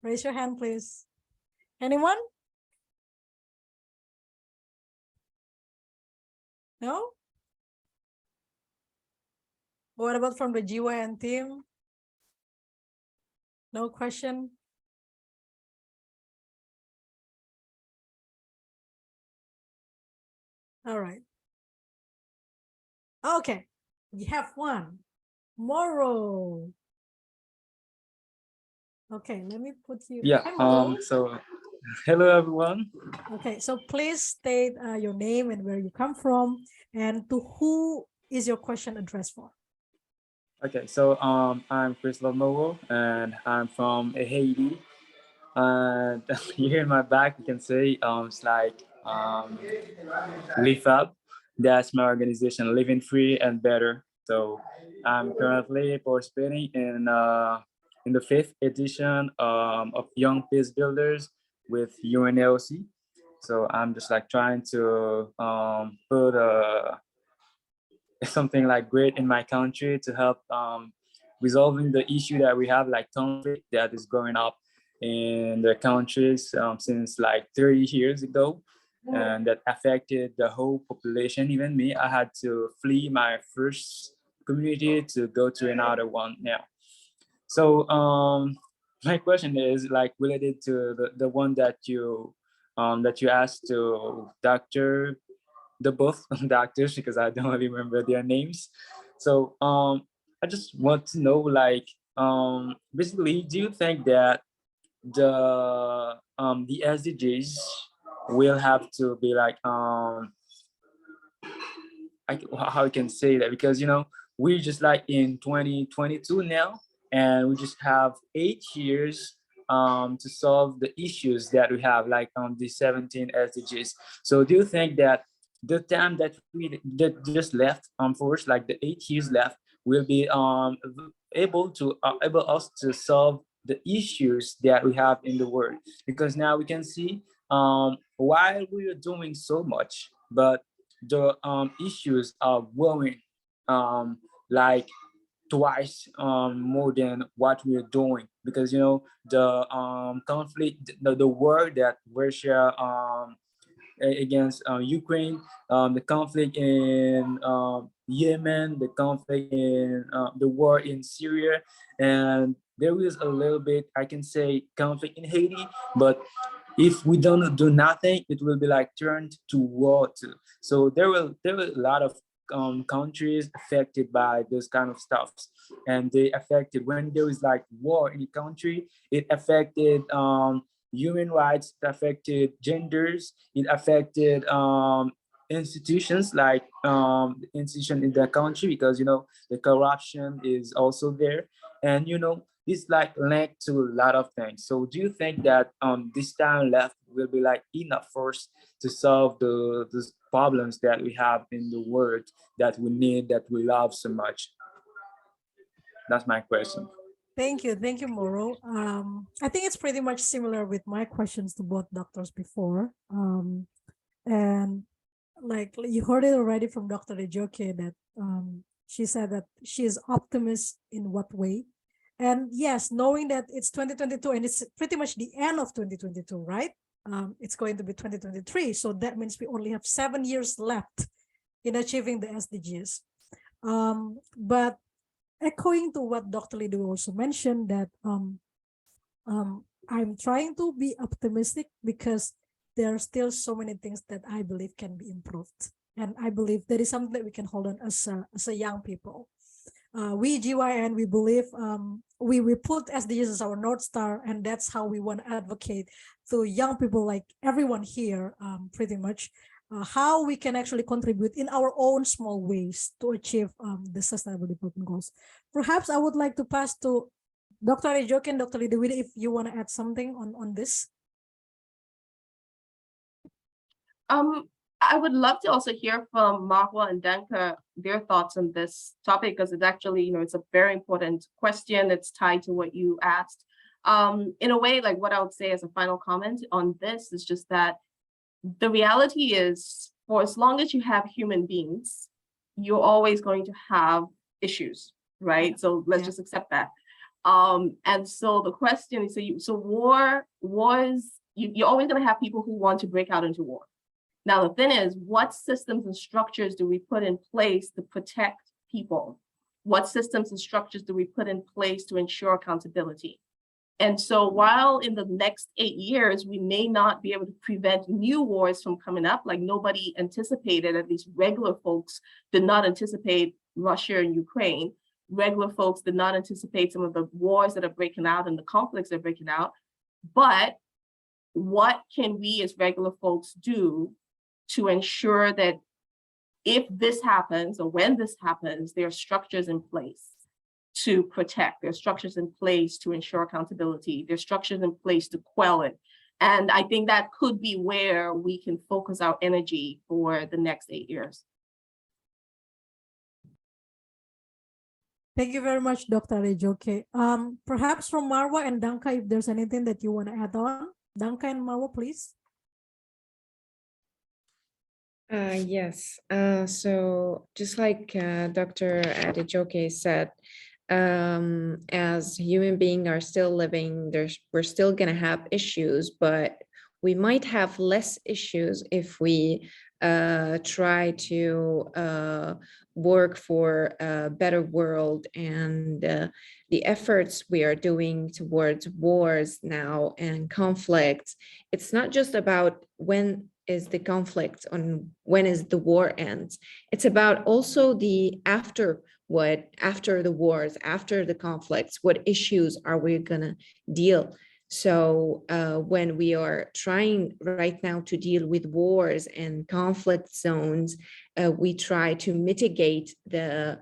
Raise your hand, please. Anyone? No? What about from the GYIN team? No question? All right. Okay, we have one. Moro. Okay, let me put you. Yeah. So, hello everyone. Okay, so please state your name and where you come from, and to who is your question addressed for? Okay, so I'm Christopher Moro, and I'm from Haiti. And here in my back, you can see it's like Live Up. That's my organization, Living Free and Better. So I'm currently participating in the 5th edition of Young Peace Builders with UNLC. So I'm just like trying to put something like great in my country to help resolving the issue that we have, like conflict that is going up in the countries since like 30 years ago, and that affected the whole population. Even me, I had to flee my first community to go to another one now. So my question is like related to the one that you asked to Dr. the both doctors, because I don't remember their names. So I just want to know, like, basically, do you think that the SDGs will have to be like how I can say that, because we're just like in 2022 now, and we just have 8 years to solve the issues that we have, like the 17 SDGs. So do you think that the time that just left for us, like the 8 years left, will be able us to solve the issues that we have in the world? Because now we can see while we are doing so much, but the issues are growing like twice more than what we're doing, because the conflict, the war that Russia against Ukraine, the conflict in Yemen, the conflict in the war in Syria, and there is a little bit, I can say, conflict in Haiti, but if we don't do nothing, it will be like turned to war too. So there will a lot of countries affected by this kind of stuff, and they affected when there is like war in a country. It affected human rights, it affected genders, it affected institutions like the institution in the country, because the corruption is also there, and it's like linked to a lot of things. So do you think that this time left will be like enough for us to solve the problems that we have in the world that we need, that we love so much? That's my question. Thank you, Moro. I think it's pretty much similar with my questions to both doctors before, and like you heard it already from Dr. Ejoke that she said that she is optimist in what way. And yes, knowing that it's 2022 and it's pretty much the end of 2022, right? It's going to be 2023. So that means we only have 7 years left in achieving the SDGs. But echoing to what Dr. Lido also mentioned, that I'm trying to be optimistic because there are still so many things that I believe can be improved. And I believe that is something that we can hold on as a young people. We GYIN, we believe we put SDGs as our North Star, and that's how we want to advocate to young people like everyone here, pretty much, how we can actually contribute in our own small ways to achieve the Sustainable Development Goals. Perhaps I would like to pass to Dr. Ejoke and Dr. Lidewida if you want to add something on this. I would love to also hear from Marwa and Danka their thoughts on this topic, because it's actually, it's a very important question. It's tied to what you asked. In a way, like what I would say as a final comment on this is just that the reality is, for as long as you have human beings, you're always going to have issues, right? So let's just accept that. And so the question is, you're always going to have people who want to break out into war. Now, the thing is, what systems and structures do we put in place to protect people? What systems and structures do we put in place to ensure accountability? And so while in the next 8 years, we may not be able to prevent new wars from coming up, like nobody anticipated, at least regular folks did not anticipate Russia and Ukraine. Regular folks did not anticipate some of the wars that are breaking out and the conflicts that are breaking out. But what can we as regular folks do to ensure that if this happens or when this happens, there are structures in place to protect, there are structures in place to ensure accountability, there are structures in place to quell it. And I think that could be where we can focus our energy for the next 8 years. Thank you very much, Dr. Ejoke. Perhaps from Marwa and Danka, if there's anything that you want to add on. Danka and Marwa, please. Yes, so just like Dr. Adejoke said, as human beings are still living, we're still going to have issues, but we might have less issues if we try to work for a better world. And the efforts we are doing towards wars now and conflicts, it's not just about when is the conflict on when is the war ends. It's about also the after the wars, after the conflicts, what issues are we gonna deal? So when we are trying right now to deal with wars and conflict zones, we try to mitigate the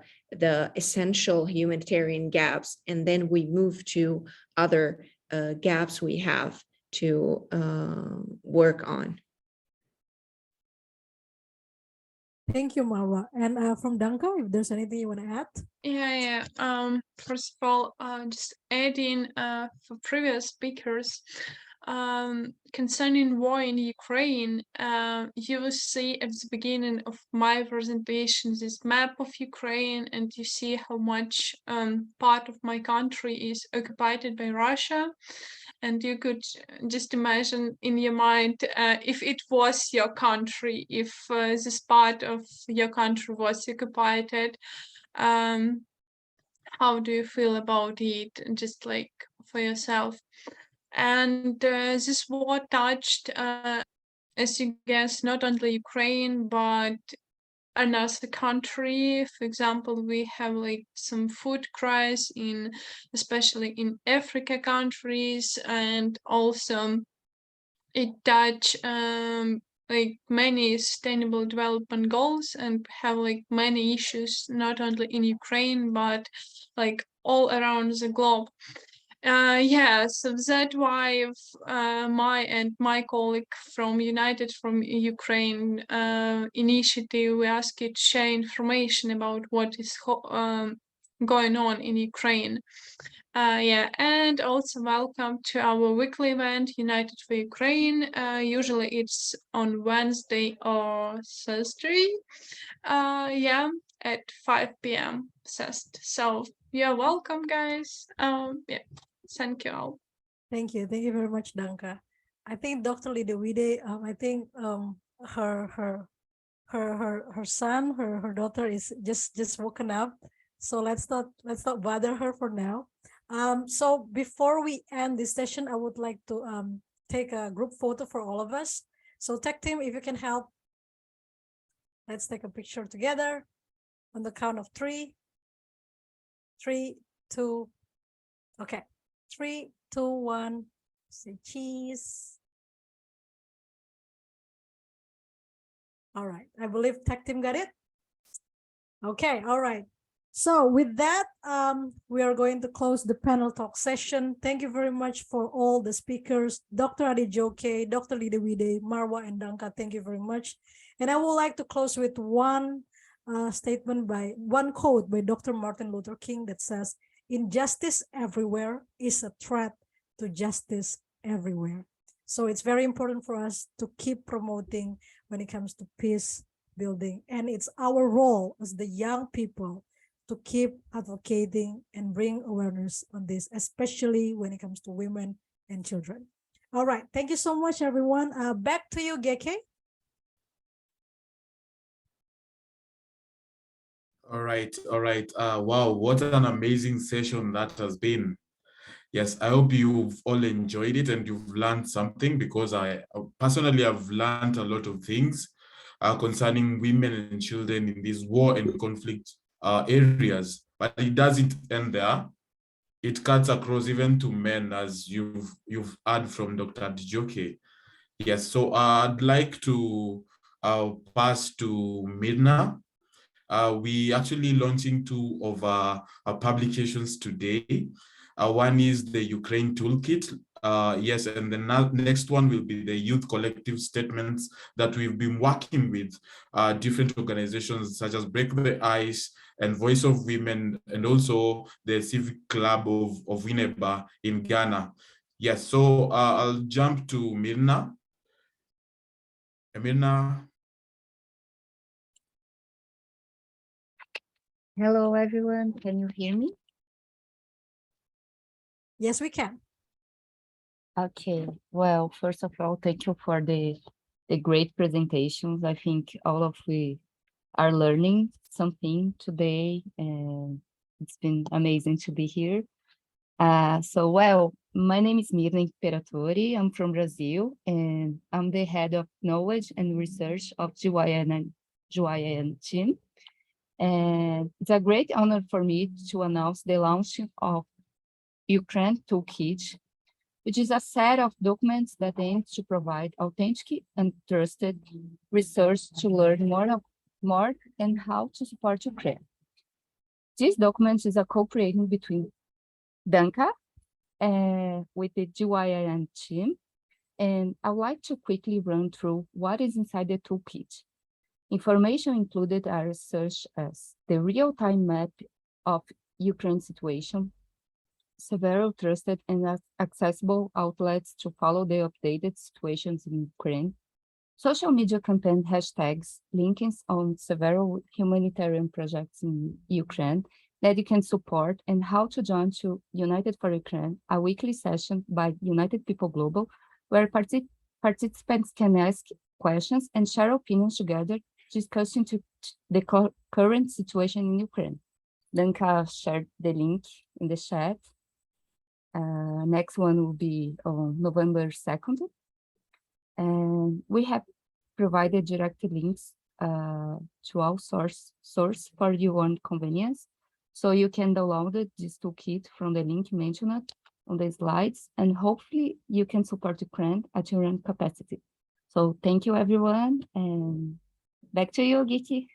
essential humanitarian gaps, and then we move to other gaps we have to work on. Thank you, Marwa. And from Danka, if there's anything you want to add? Yeah. First of all, just adding for previous speakers, concerning war in Ukraine, you will see at the beginning of my presentation this map of Ukraine, and you see how much part of my country is occupied by Russia. And you could just imagine in your mind, if it was your country, if this part of your country was occupied, how do you feel about it, just like for yourself? And this war touched, as you guess, not only Ukraine, but another country. For example, we have like some food crisis especially in Africa countries, and also it touched like many sustainable development goals, and have like many issues not only in Ukraine but like all around the globe. Yeah, so that's why my colleague from United from Ukraine initiative, we asked it to share information about what is going on in Ukraine. Yeah, and also welcome to our weekly event, United for Ukraine. Usually it's on Wednesday or Thursday. Yeah, at 5 p.m. So you're welcome, guys. Yeah. Thank you all. Thank you very much, Danka. I think Dr. Lidewide, I think her son, her daughter is just woken up. So let's not bother her for now. So before we end this session, I would like to take a group photo for all of us. So tech team, if you can help, let's take a picture together on the count of 3. 3, 2, okay. 3, 2, 1, say cheese. All right, I believe tech team got it. Okay, all right. So with that, we are going to close the panel talk session. Thank you very much for all the speakers, Dr. Adejoke, Dr. Lidewide, Marwa, and Danka. Thank you very much. And I would like to close with one quote by Dr. Martin Luther King that says, "Injustice everywhere is a threat to justice everywhere." So it's very important for us to keep promoting when it comes to peace building. And it's our role as the young people to keep advocating and bring awareness on this, especially when it comes to women and children. All right. Thank you so much, everyone. Back to you, Geke. All right. Wow, what an amazing session that has been. Yes, I hope you've all enjoyed it and you've learned something, because I personally have learned a lot of things concerning women and children in these war and conflict areas. But it doesn't end there. It cuts across even to men, as you've heard from Dr. Adejoke. Yes, so I'd like to pass to Midna. We actually launching 2 of our publications today. One is the Ukraine Toolkit. Yes, and the next one will be the Youth Collective Statements that we've been working with different organizations such as Break the Ice and Voice of Women, and also the Civic Club of Winneba in Ghana. Yes, so I'll jump to Mirna. Mirna. Hello, everyone. Can you hear me? Yes, we can. Okay. Well, first of all, thank you for the great presentations. I think all of we are learning something today, and it's been amazing to be here. Well, my name is Mirna Imperatori. I'm from Brazil, and I'm the head of knowledge and research of GYIN team. And it's a great honor for me to announce the launch of Ukraine Toolkit, which is a set of documents that aims to provide authentic and trusted research to learn more and how to support Ukraine. This document is a co-creation between Danka with the GYIN team, and I'd like to quickly run through what is inside the toolkit. Information included are such as the real-time map of Ukraine situation, several trusted and accessible outlets to follow the updated situations in Ukraine. Social media campaign hashtags, links on several humanitarian projects in Ukraine that you can support, and how to join to United for Ukraine, a weekly session by United People Global, where participants can ask questions and share opinions together, discussing the current situation in Ukraine. Danka shared the link in the chat. Next one will be on November 2nd. And we have provided direct links to our source for your own convenience. So you can download this toolkit from the link mentioned on the slides, and hopefully you can support Ukraine at your own capacity. So thank you, everyone, and back to you, Giki.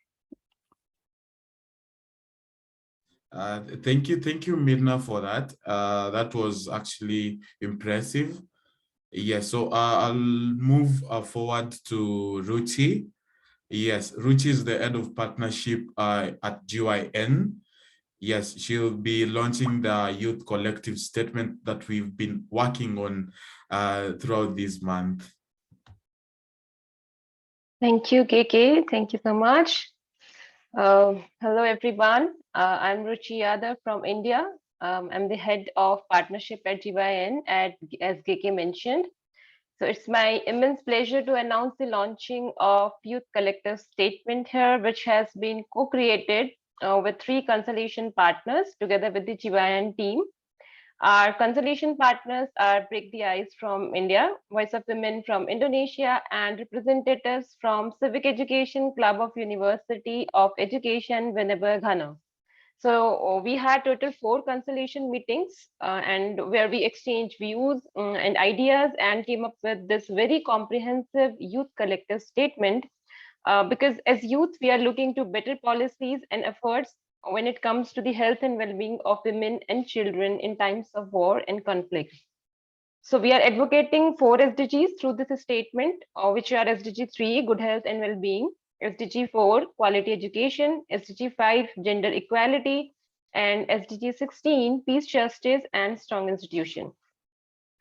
Thank you, Mirna, for that. That was actually impressive. Yes, so I'll move forward to Ruchi. Yes, Ruchi is the head of partnership at GYIN. Yes, she'll be launching the youth collective statement that we've been working on throughout this month. Thank you, KK. Thank you so much. Hello, everyone. I'm Ruchi Yadav from India. I'm the head of partnership at GYIN, as KK mentioned. So it's my immense pleasure to announce the launching of Youth Collective Statement here, which has been co-created with 3 consultation partners together with the GYIN team. Our consultation partners are Break the Ice from India, Voice of Women from Indonesia, and representatives from Civic Education Club of University of Education, Winneba, Ghana. So we had total 4 consultation meetings and where we exchanged views and ideas and came up with this very comprehensive youth collective statement because as youth, we are looking to better policies and efforts when it comes to the health and well-being of women and children in times of war and conflict. So we are advocating 4 SDGs through this statement, which are SDG 3, good health and well-being, SDG 4, quality education, SDG 5, gender equality, and SDG 16, peace, justice, and strong institution.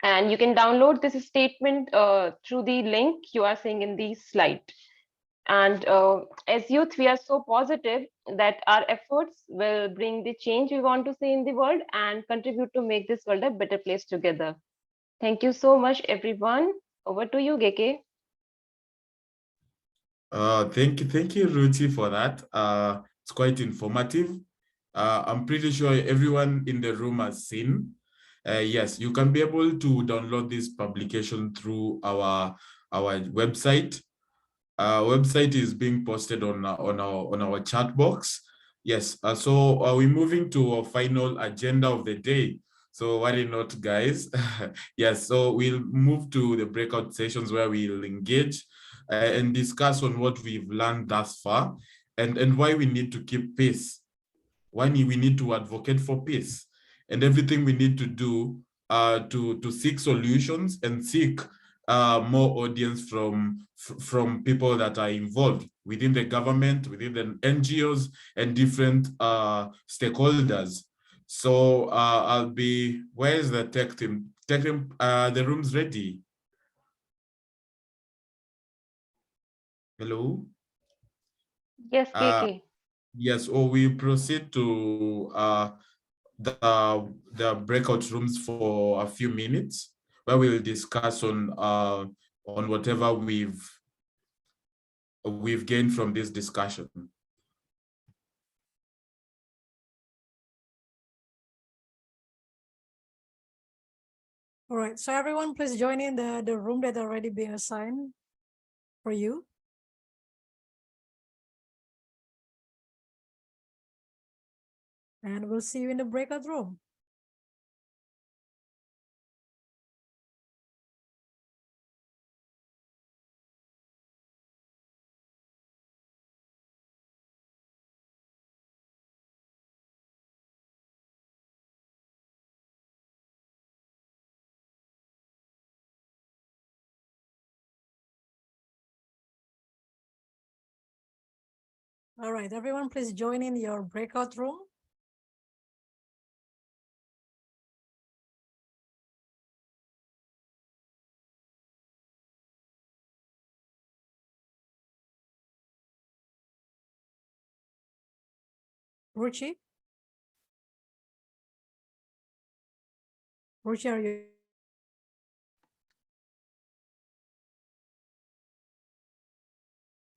And you can download this statement through the link you are seeing in the slide. And as youth, we are so positive that our efforts will bring the change we want to see in the world and contribute to make this world a better place together. Thank you so much, everyone. Over to you, Geke. Thank you, Ruchi, for that. It's quite informative. I'm pretty sure everyone in the room has seen. Yes, you can be able to download this publication through our website. Our website is being posted on our chat box. Yes, so we're moving to our final agenda of the day. So worry not, guys. Yes, so we'll move to the breakout sessions where we'll engage and discuss on what we've learned thus far and why we need to keep peace, why we need to advocate for peace, and everything we need to do to seek solutions and seek more audience from people that are involved within the government, within the NGOs, and different stakeholders. So I'll be, where's the tech team? Tech team, the room's ready. Hello? Yes, Kiki. Yes, or we proceed to the breakout rooms for a few minutes, where we'll discuss on whatever we've gained from this discussion. All right, so everyone please join in the room that already been assigned for you. And we'll see you in the breakout room. All right, everyone, please join in your breakout room. Ruchi? Ruchi, are you?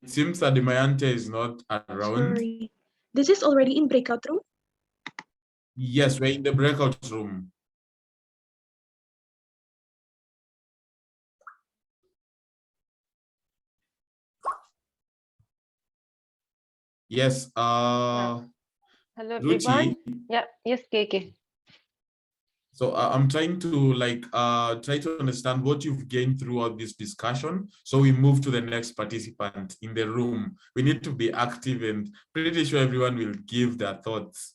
It seems that Mayante is not around. Sorry. This is already in breakout room? Yes, we're in the breakout room. Yes, Hello, Ruchi. everyone. Yeah, yes, KK. So I'm trying to try to understand what you've gained throughout this discussion. So we move to the next participant in the room. We need to be active, and pretty sure everyone will give their thoughts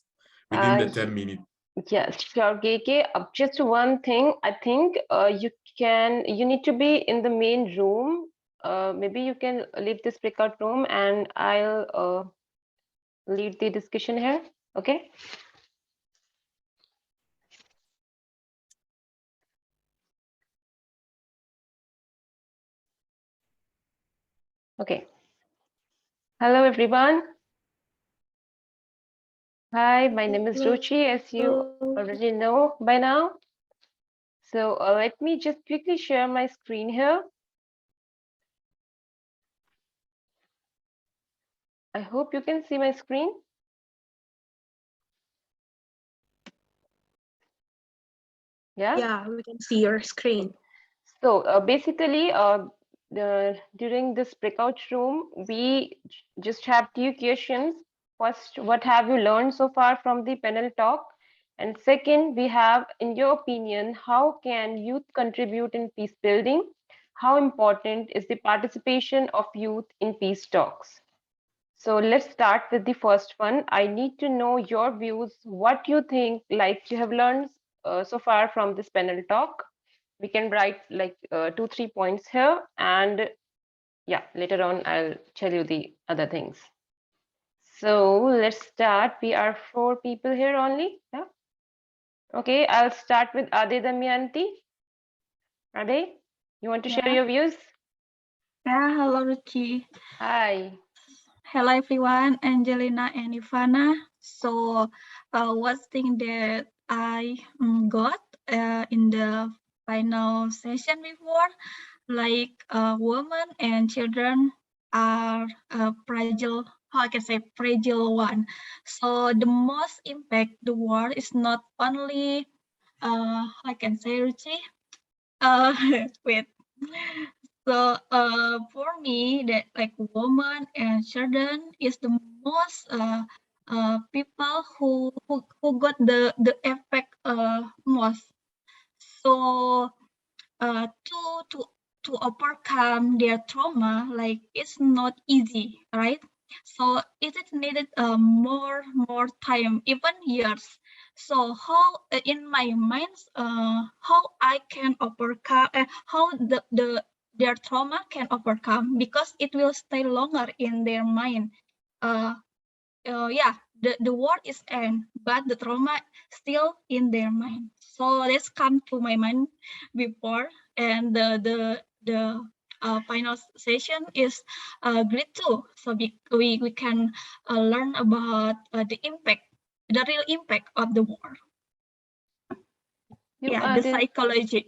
within the 10 minutes. Yes, sure, KK. Just one thing, I think you need to be in the main room. Maybe you can leave this breakout room and I'll lead the discussion here. Okay. Okay. Hello, everyone. Hi, my name is Ruchi, as you already know by now. So let me just quickly share my screen here. I hope you can see my screen. Yeah? Yeah, we can see your screen. So basically, during this breakout room, we just have two questions. First, what have you learned so far from the panel talk? And second, we have, in your opinion, how can youth contribute in peace building? How important is the participation of youth in peace talks? So let's start with the first one. I need to know your views, what you think, like you have learned so far from this panel talk. We can write like 2-3 points here, and yeah, later on I'll tell you the other things. So let's start. We are 4 people here only. Yeah. Okay, I'll start with Ade Damayanti. Ade, you want to share your views? Yeah, hello Ruchi. Hi. Hello everyone, Angelina and Ivana. So one thing that I got in the final session before, like women and children are fragile, how I can say fragile one. So the most impact the world is not only I can say Ruchi. Wait. So for me, that like women and children is the most people who got the effect most. So to overcome their trauma, like it's not easy, right? So it is needed more time, even years. So how in my mind, how I can overcome, how their trauma can overcome, because it will stay longer in their mind. Yeah, the war is end, but the trauma still in their mind. So let's come to my mind before, and the final session is great too. So we can learn about the impact, the real impact of the war. The psychology.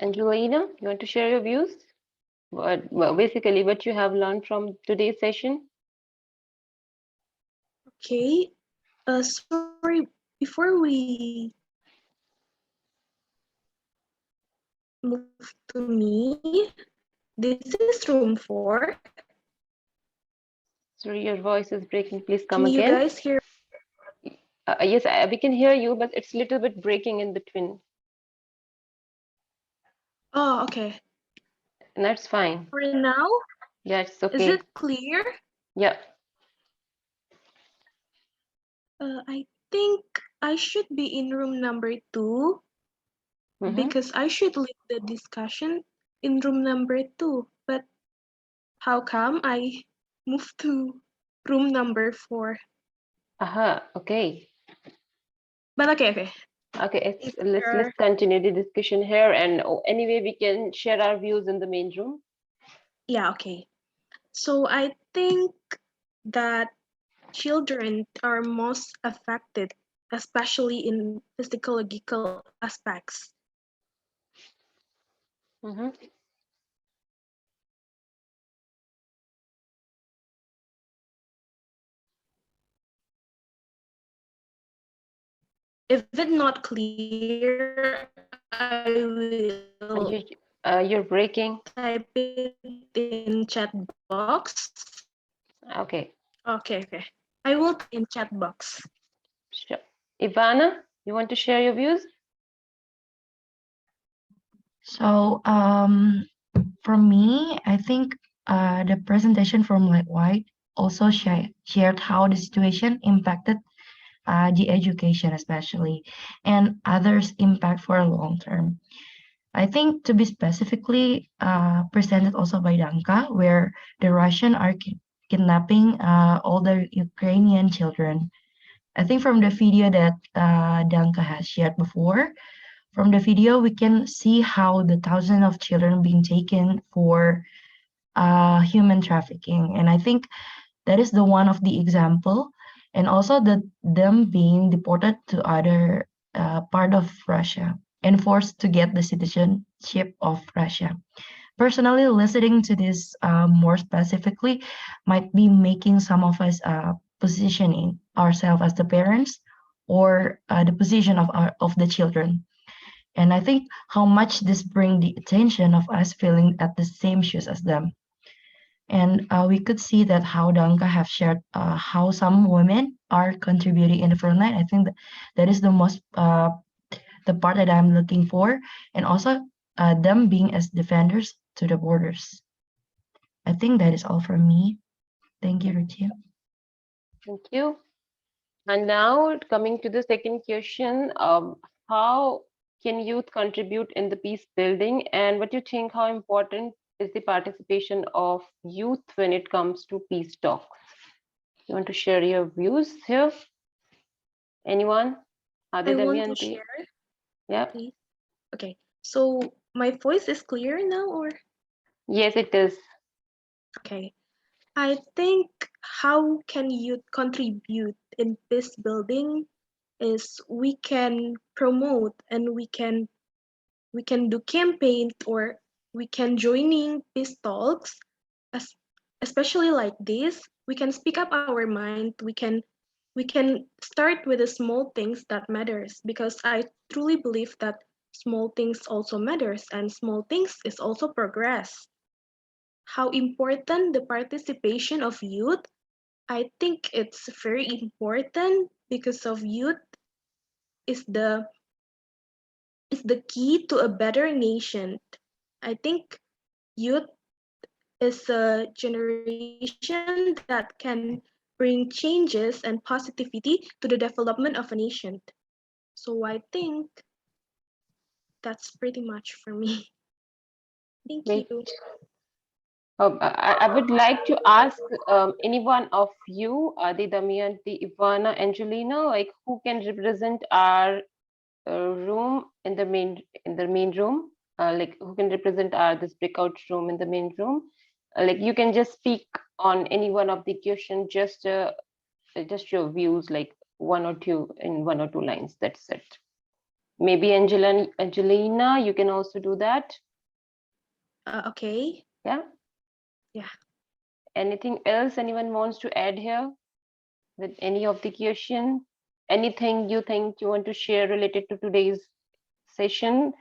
Angelina, you want to share your views? Well, basically what you have learned from today's session? Okay. Sorry, before we move to me, this is room 4. Sorry, your voice is breaking. Please come Can again. you guys hear? Yes, we can hear you, but it's a little bit breaking in between. Oh, okay. And that's fine. For now? Yeah, it's okay. Is it clear? Yeah. I think I should be in room number 2 because I should lead the discussion in room number 2. But how come I moved to room number 4? Okay. But okay. Okay, let's continue the discussion here, and anyway we can share our views in the main room. Yeah, okay. So I think that children are most affected, especially in physiological aspects. If it's not clear, I will You're breaking. type it in chat box. Okay. Okay. I will type in chat box. Sure. Ivana, you want to share your views? So for me, I think the presentation from Like White also shared how the situation impacted the education especially, and others' impact for a long term. I think to be specifically presented also by Danka, where the Russian are kidnapping all the Ukrainian children. I think from the video that Danka has shared before, from the video we can see how the thousands of children being taken for human trafficking, and I think that is the one of the example, and also them being deported to other part of Russia and forced to get the citizenship of Russia. Personally, listening to this more specifically might be making some of us positioning ourselves as the parents or the position of the children. And I think how much this bring the attention of us feeling at the same shoes as them. And we could see that how Danka have shared how some women are contributing in the front line. I think that is the most the part that I'm looking for, and also them being as defenders to the borders. I think that is all from me. Thank you, Ruchia. Thank you. And now coming to the second question, how can youth contribute in the peace building, and what do you think, how important is the participation of youth when it comes to peace talks? You want to share your views here? Anyone? I want to share. Yeah. Please. Okay. So my voice is clear now, or? Yes, it is. Okay. I think how can youth contribute in peace building is we can promote and we can do campaigns, or we can joining peace talks, especially like this. We can speak up our mind. We can start with the small things that matters, because I truly believe that small things also matters, and small things is also progress. How important the participation of youth? I think it's very important, because of youth is the key to a better nation. I think youth is a generation that can bring changes and positivity to the development of a nation. So I think that's pretty much for me. Thank you. I would like to ask any one of you, Adi, Damayanti, Ivana, Angelina, like who can represent our room in the main room, like who can represent this breakout room in the main room. Like you can just speak on any one of the question, just your views, like one or two lines. That's it. Maybe Angelina, you can also do that. Okay. Yeah. Anything else anyone wants to add here with any of the question? Anything you think you want to share related to today's session?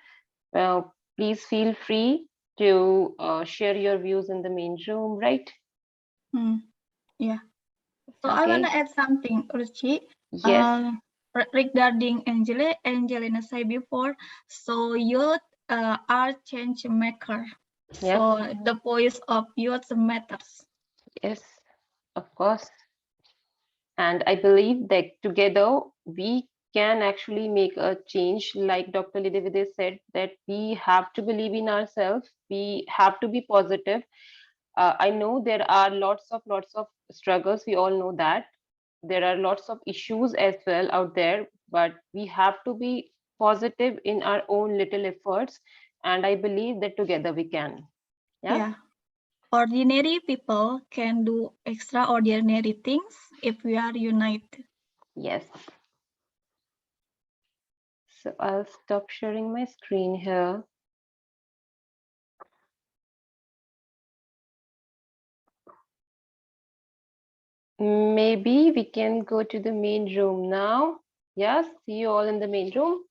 Please feel free to share your views in the main room, right? Yeah. So Okay. I want to add something, Ruchi. Yes. Regarding Angelina said before, so youth are change maker. Yep. So the voice of youth matters. Yes, of course. And I believe that together we can actually make a change. Like Dr. Lidivide said, that we have to believe in ourselves. We have to be positive. I know there are lots of struggles. We all know that. There are lots of issues as well out there, but we have to be positive in our own little efforts. And I believe that together we can. Yeah. ordinary people can do extraordinary things if we are united. Yes. So I'll stop sharing my screen here. Maybe we can go to the main room now. Yes, see you all in the main room.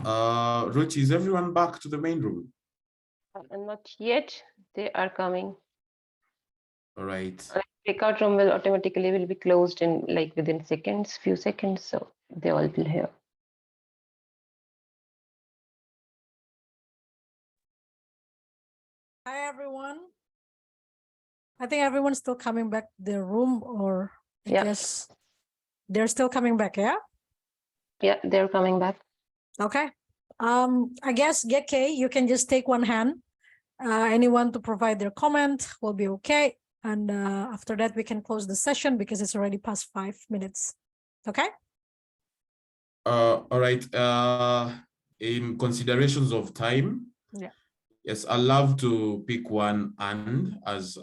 Ruchi, is everyone back to the main room? Not yet. They are coming. All right. Breakout room will automatically be closed in like within seconds, few seconds. So they all will here. Hi, everyone. I think everyone's still coming back to their room, or I guess they're still coming back, yeah? Yeah, they're coming back. Okay. I guess, Geke, you can just take one hand. Anyone to provide their comment will be okay. And after that, we can close the session because it's already past 5 minutes. Okay? All right. In considerations of time, yes, I love to pick one and as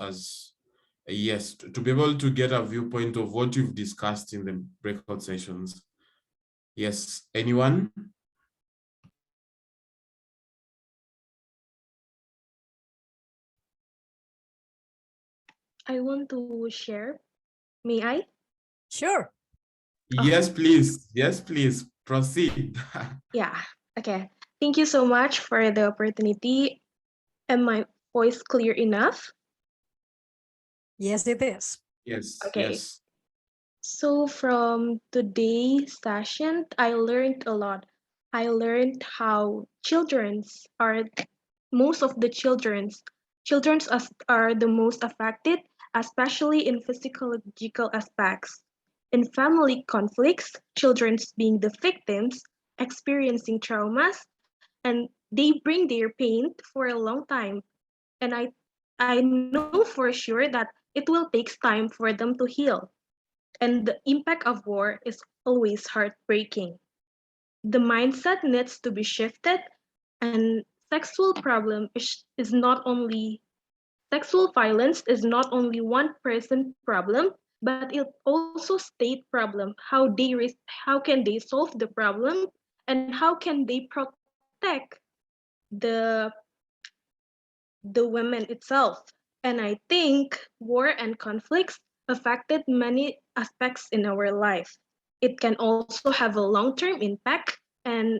yes, to be able to get a viewpoint of what you've discussed in the breakout sessions. Yes, anyone? I want to share. May I? Sure. Yes, please. Yes, please. Proceed. Yeah. Okay. Thank you so much for the opportunity. Am my voice clear enough? Yes, it is. Yes. Okay. Yes. So from today's session, I learned a lot. I learned how most of the children's are the most affected, especially in physiological aspects. In family conflicts, children's being the victims, experiencing traumas, and they bring their pain for a long time. And I know for sure that it will take time for them to heal. And the impact of war is always heartbreaking. The mindset needs to be shifted, and sexual violence is not only one person problem, but it also state problem. How can they solve the problem, and how can they protect the the women itself? And I think war and conflicts affected many aspects in our life. It can also have a long-term impact, and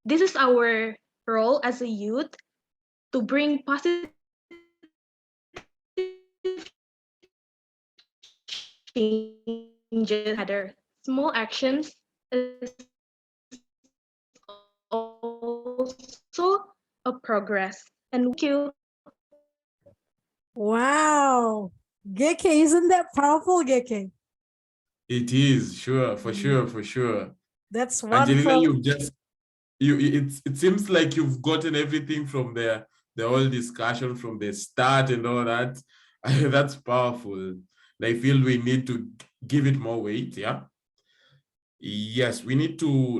this is our role as a youth to bring positive changes matter. Small actions is also a progress. And thank you. Wow. Geke, isn't that powerful, Geke? It is, sure, for sure, for sure. That's Angelina, wonderful. you've just it seems like you've gotten everything from the whole discussion from the start and all that. That's powerful. I feel we need to give it more weight, yeah. Yes, we need to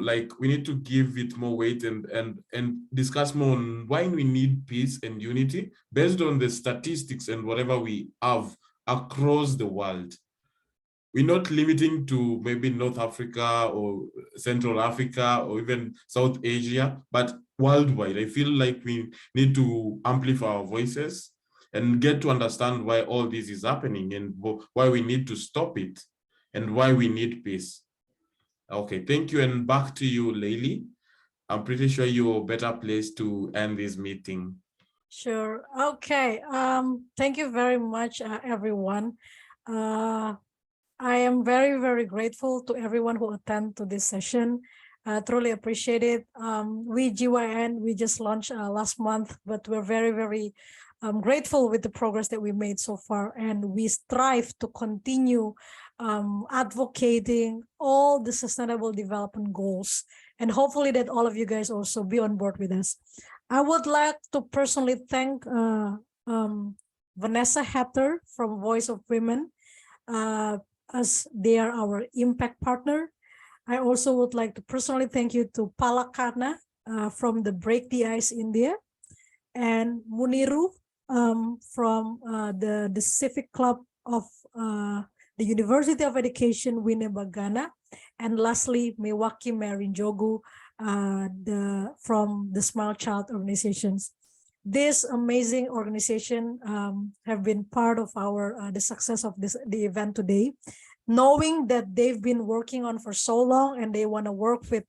give it more weight and discuss more on why we need peace and unity based on the statistics and whatever we have across the world. We're not limiting to maybe North Africa or Central Africa or even South Asia, but worldwide. I feel like we need to amplify our voices and get to understand why all this is happening and why we need to stop it and why we need peace. Okay, thank you. And back to you, Layli. I'm pretty sure you're a better place to end this meeting. Sure. Okay. Thank you very much, everyone. I am very, very grateful to everyone who attend to this session. Truly appreciate it. We GYN, we just launched last month, but we're very, very grateful with the progress that we made so far. And we strive to continue advocating all the sustainable development goals. And hopefully that all of you guys also be on board with us. I would like to personally thank Vanessa Hatter from Voice of Women, as they are our impact partner. I also would like to personally thank you to Palakarna from the Break the Ice India, and Muniru from the Civic Club of the University of Education Winneba, Ghana, and lastly Mwihaki Mary Njogu from the Smile Child organizations. This amazing organization have been part of our the success of the event today, knowing that they've been working on for so long and they want to work with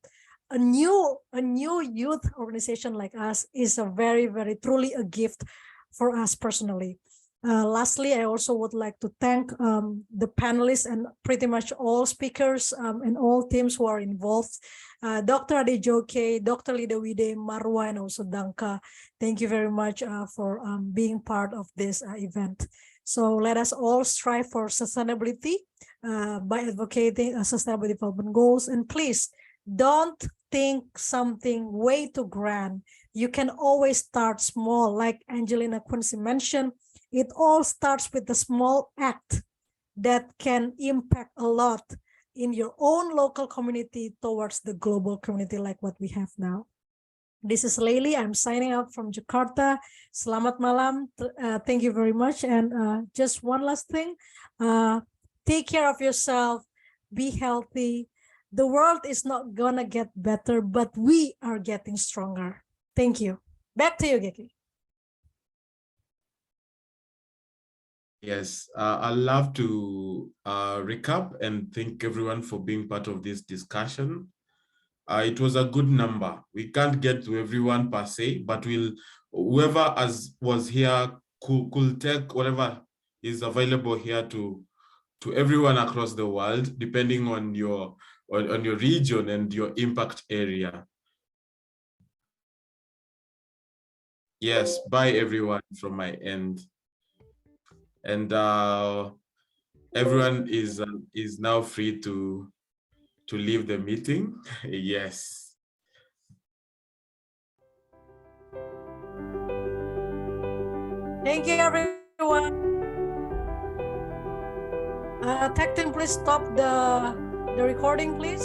a new youth organization like us is a very, very truly a gift for us personally. Lastly, I also would like to thank the panelists and pretty much all speakers and all teams who are involved. Dr. Adejoke, Dr. Lidawide, Marwa, and also Danka. Thank you very much for being part of this event. So let us all strive for sustainability by advocating sustainable development goals. And please don't think something way too grand. You can always start small, like Angelina Quincy mentioned. It all starts with a small act that can impact a lot in your own local community towards the global community like what we have now. This is Leili. I'm signing out from Jakarta. Selamat malam. Thank you very much. And just one last thing. Take care of yourself. Be healthy. The world is not gonna get better, but we are getting stronger. Thank you. Back to you, Geki. Yes, I'd love to recap and thank everyone for being part of this discussion. It was a good number. We can't get to everyone per se, but whoever was here could take whatever is available here to everyone across the world, depending on your region and your impact area. Yes, bye everyone from my end. And everyone is now free to leave the meeting. Yes. Thank you, everyone. Tech team, please stop the recording, please.